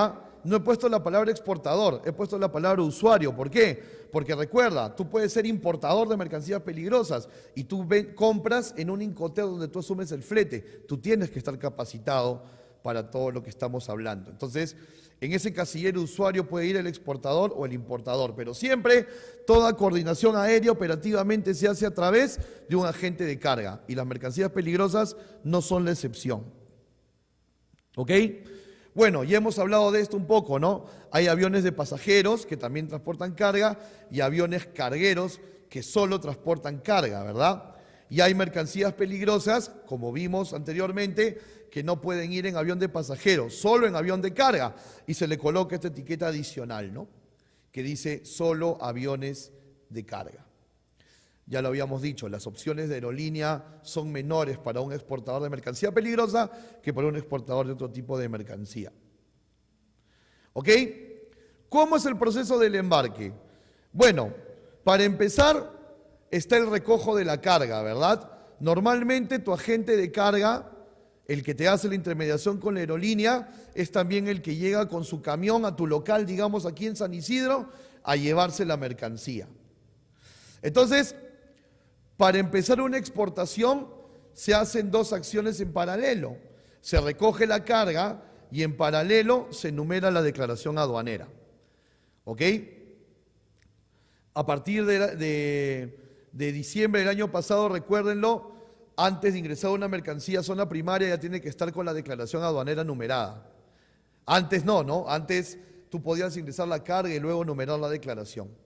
no he puesto la palabra exportador, he puesto la palabra usuario. ¿Por qué? Porque recuerda, tú puedes ser importador de mercancías peligrosas y tú compras en un Incoterm donde tú asumes el flete. Tú tienes que estar capacitado para todo lo que estamos hablando. Entonces, en ese casillero usuario puede ir el exportador o el importador, pero siempre toda coordinación aérea operativamente se hace a través de un agente de carga y las mercancías peligrosas no son la excepción. ¿Ok? Bueno, ya hemos hablado de esto un poco, ¿no? Hay aviones de pasajeros que también transportan carga y aviones cargueros que solo transportan carga, ¿verdad? Y hay mercancías peligrosas, como vimos anteriormente, que no pueden ir en avión de pasajeros, solo en avión de carga. Y se le coloca esta etiqueta adicional, ¿no? Que dice solo aviones de carga. Ya lo habíamos dicho, las opciones de aerolínea son menores para un exportador de mercancía peligrosa que para un exportador de otro tipo de mercancía. ¿Ok? ¿Cómo es el proceso del embarque? Bueno, para empezar está el recojo de la carga, ¿verdad? Normalmente tu agente de carga, el que te hace la intermediación con la aerolínea, es también el que llega con su camión a tu local, digamos aquí en San Isidro, a llevarse la mercancía. Entonces, para empezar una exportación se hacen 2 acciones en paralelo. Se recoge la carga y en paralelo se enumera la declaración aduanera. ¿Ok? A partir de diciembre del año pasado, recuérdenlo, antes de ingresar una mercancía a zona primaria ya tiene que estar con la declaración aduanera numerada. Antes no, ¿no? Antes tú podías ingresar la carga y luego numerar la declaración.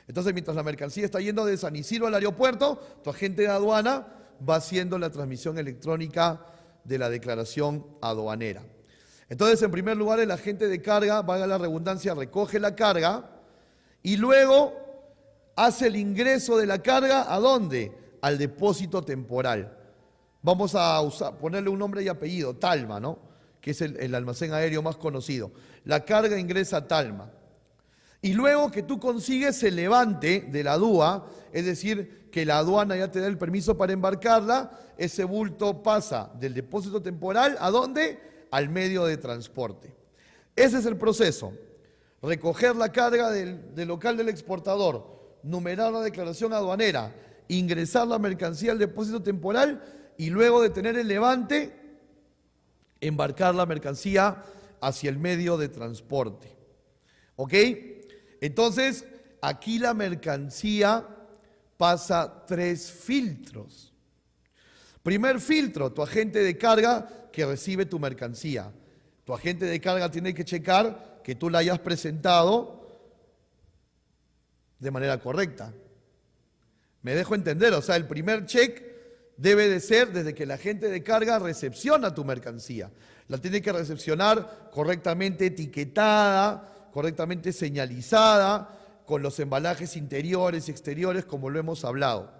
Entonces, mientras la mercancía está yendo de San Isidro al aeropuerto, tu agente de aduana va haciendo la transmisión electrónica de la declaración aduanera. Entonces, en primer lugar, el agente de carga, valga la redundancia, recoge la carga y luego hace el ingreso de la carga, ¿a dónde? Al depósito temporal. Vamos a ponerle un nombre y apellido, Talma, ¿no? Que es el almacén aéreo más conocido. La carga ingresa a Talma. Y luego que tú consigues el levante de la DUA, es decir, que la aduana ya te da el permiso para embarcarla, ese bulto pasa del depósito temporal, ¿a dónde? Al medio de transporte. Ese es el proceso. Recoger la carga del local del exportador, numerar la declaración aduanera, ingresar la mercancía al depósito temporal y luego de tener el levante, embarcar la mercancía hacia el medio de transporte. ¿Ok? Entonces, aquí la mercancía pasa 3 filtros. Primer filtro, tu agente de carga que recibe tu mercancía. Tu agente de carga tiene que checar que tú la hayas presentado de manera correcta. Me dejo entender, o sea, el primer check debe de ser desde que el agente de carga recepciona tu mercancía. La tiene que recepcionar correctamente etiquetada, correctamente señalizada, con los embalajes interiores y exteriores, como lo hemos hablado.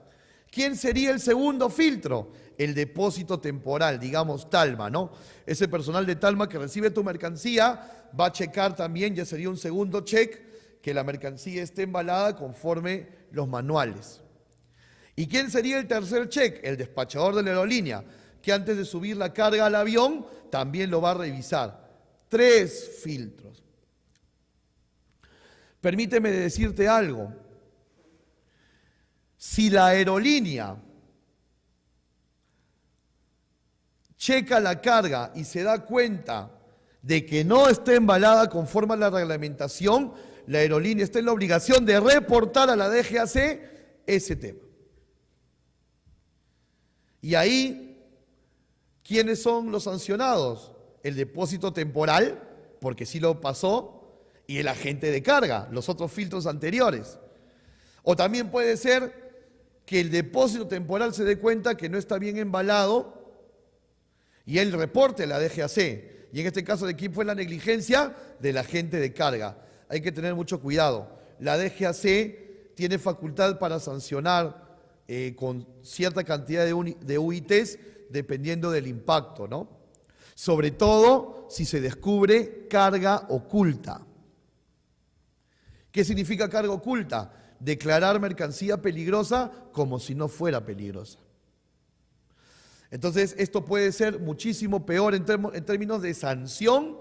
¿Quién sería el segundo filtro? El depósito temporal, digamos Talma, ¿no? Ese personal de Talma que recibe tu mercancía va a checar también, ya sería un segundo check, que la mercancía esté embalada conforme los manuales. ¿Y quién sería el tercer check? El despachador de la aerolínea, que antes de subir la carga al avión también lo va a revisar. 3 filtros. Permíteme decirte algo. Si la aerolínea checa la carga y se da cuenta de que no está embalada conforme a la reglamentación, la aerolínea está en la obligación de reportar a la DGAC ese tema. Y ahí, ¿quiénes son los sancionados? El depósito temporal, porque sí lo pasó, y el agente de carga, los otros filtros anteriores. O también puede ser que el depósito temporal se dé cuenta que no está bien embalado y él reporte a la DGAC. Y en este caso, ¿de quién fue la negligencia? Del agente de carga. Hay que tener mucho cuidado. La DGAC tiene facultad para sancionar con cierta cantidad de UITs dependiendo del impacto, ¿no? Sobre todo si se descubre carga oculta. ¿Qué significa carga oculta? Declarar mercancía peligrosa como si no fuera peligrosa. Entonces, esto puede ser muchísimo peor en términos de sanción.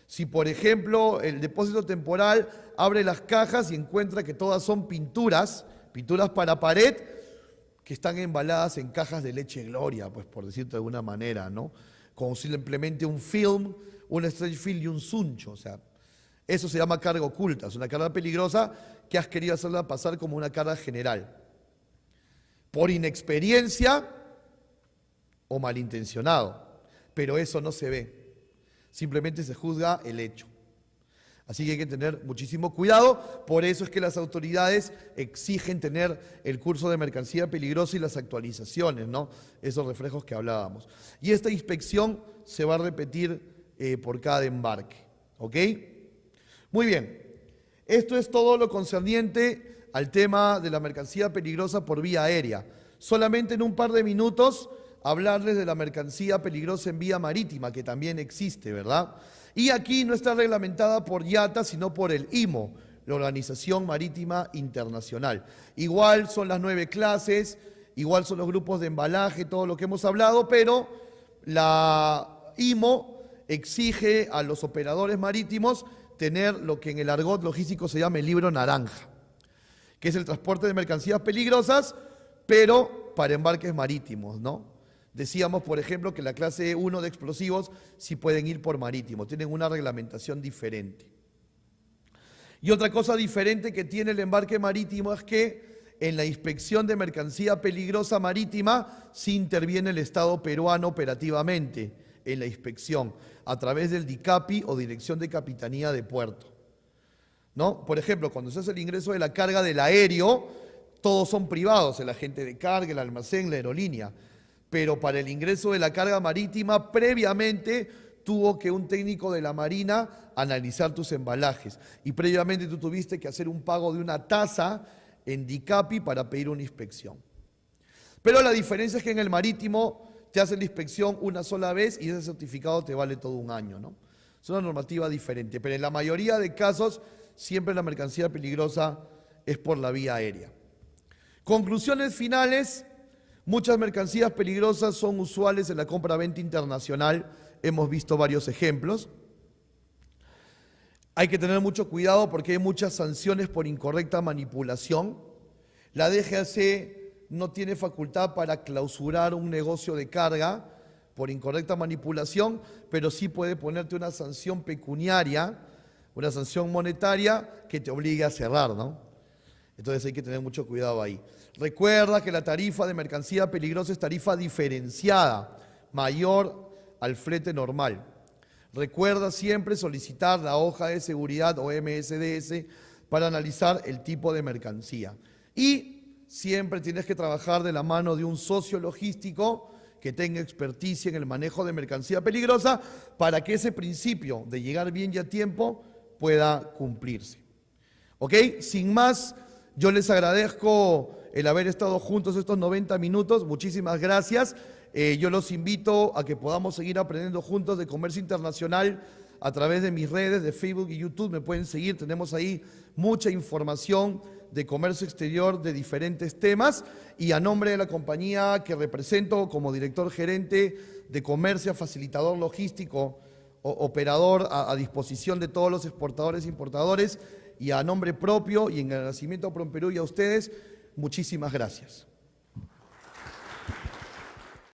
Si, por ejemplo, el depósito temporal abre las cajas y encuentra que todas son pinturas para pared, que están embaladas en cajas de leche Gloria, pues por decirlo de alguna manera, ¿no? Con simplemente un film, un stretch film y un suncho, o sea, eso se llama carga oculta, es una carga peligrosa que has querido hacerla pasar como una carga general. Por inexperiencia o malintencionado, pero eso no se ve, simplemente se juzga el hecho. Así que hay que tener muchísimo cuidado, por eso es que las autoridades exigen tener el curso de mercancía peligrosa y las actualizaciones, ¿no? Esos reflejos que hablábamos. Y esta inspección se va a repetir por cada embarque, ¿ok? Muy bien, esto es todo lo concerniente al tema de la mercancía peligrosa por vía aérea. Solamente en un par de minutos hablarles de la mercancía peligrosa en vía marítima, que también existe, ¿verdad? Y aquí no está reglamentada por IATA, sino por el IMO, la Organización Marítima Internacional. Igual son las 9 clases, igual son los grupos de embalaje, todo lo que hemos hablado, pero la IMO exige a los operadores marítimos tener lo que en el argot logístico se llama el libro naranja, que es el transporte de mercancías peligrosas, pero para embarques marítimos, ¿no? Decíamos, por ejemplo, que la clase 1 de explosivos sí pueden ir por marítimo, tienen una reglamentación diferente. Y otra cosa diferente que tiene el embarque marítimo es que en la inspección de mercancía peligrosa marítima sí interviene el Estado peruano operativamente en la inspección, a través del DICAPI o Dirección de Capitanía de Puerto, ¿no? Por ejemplo, cuando se hace el ingreso de la carga del aéreo, todos son privados, el agente de carga, el almacén, la aerolínea. Pero para el ingreso de la carga marítima, previamente tuvo que un técnico de la Marina analizar tus embalajes. Y previamente tú tuviste que hacer un pago de una tasa en DICAPI para pedir una inspección. Pero la diferencia es que en el marítimo te hacen la inspección una sola vez y ese certificado te vale todo un año, ¿no? Es una normativa diferente, pero en la mayoría de casos siempre la mercancía peligrosa es por la vía aérea. Conclusiones finales. Muchas mercancías peligrosas son usuales en la compra-venta internacional. Hemos visto varios ejemplos. Hay que tener mucho cuidado porque hay muchas sanciones por incorrecta manipulación. La DGAC no tiene facultad para clausurar un negocio de carga por incorrecta manipulación, pero sí puede ponerte una sanción pecuniaria una sanción monetaria que te obligue a cerrar, ¿no? Entonces hay que tener mucho cuidado ahí. Recuerda que la tarifa de mercancía peligrosa es tarifa diferenciada, mayor al flete normal. Recuerda siempre solicitar la hoja de seguridad o MSDS para analizar el tipo de mercancía. Y siempre tienes que trabajar de la mano de un socio logístico que tenga experticia en el manejo de mercancía peligrosa para que ese principio de llegar bien y a tiempo pueda cumplirse. ¿Ok? Sin más, yo les agradezco el haber estado juntos estos 90 minutos. Muchísimas gracias. Yo los invito a que podamos seguir aprendiendo juntos de comercio internacional a través de mis redes de Facebook y YouTube. Me pueden seguir, tenemos ahí mucha información de comercio exterior de diferentes temas. Y a nombre de la compañía que represento como director gerente de comercio, facilitador logístico, operador a disposición de todos los exportadores e importadores, y a nombre propio y en agradecimiento a PROMPERÚ y a ustedes, muchísimas gracias.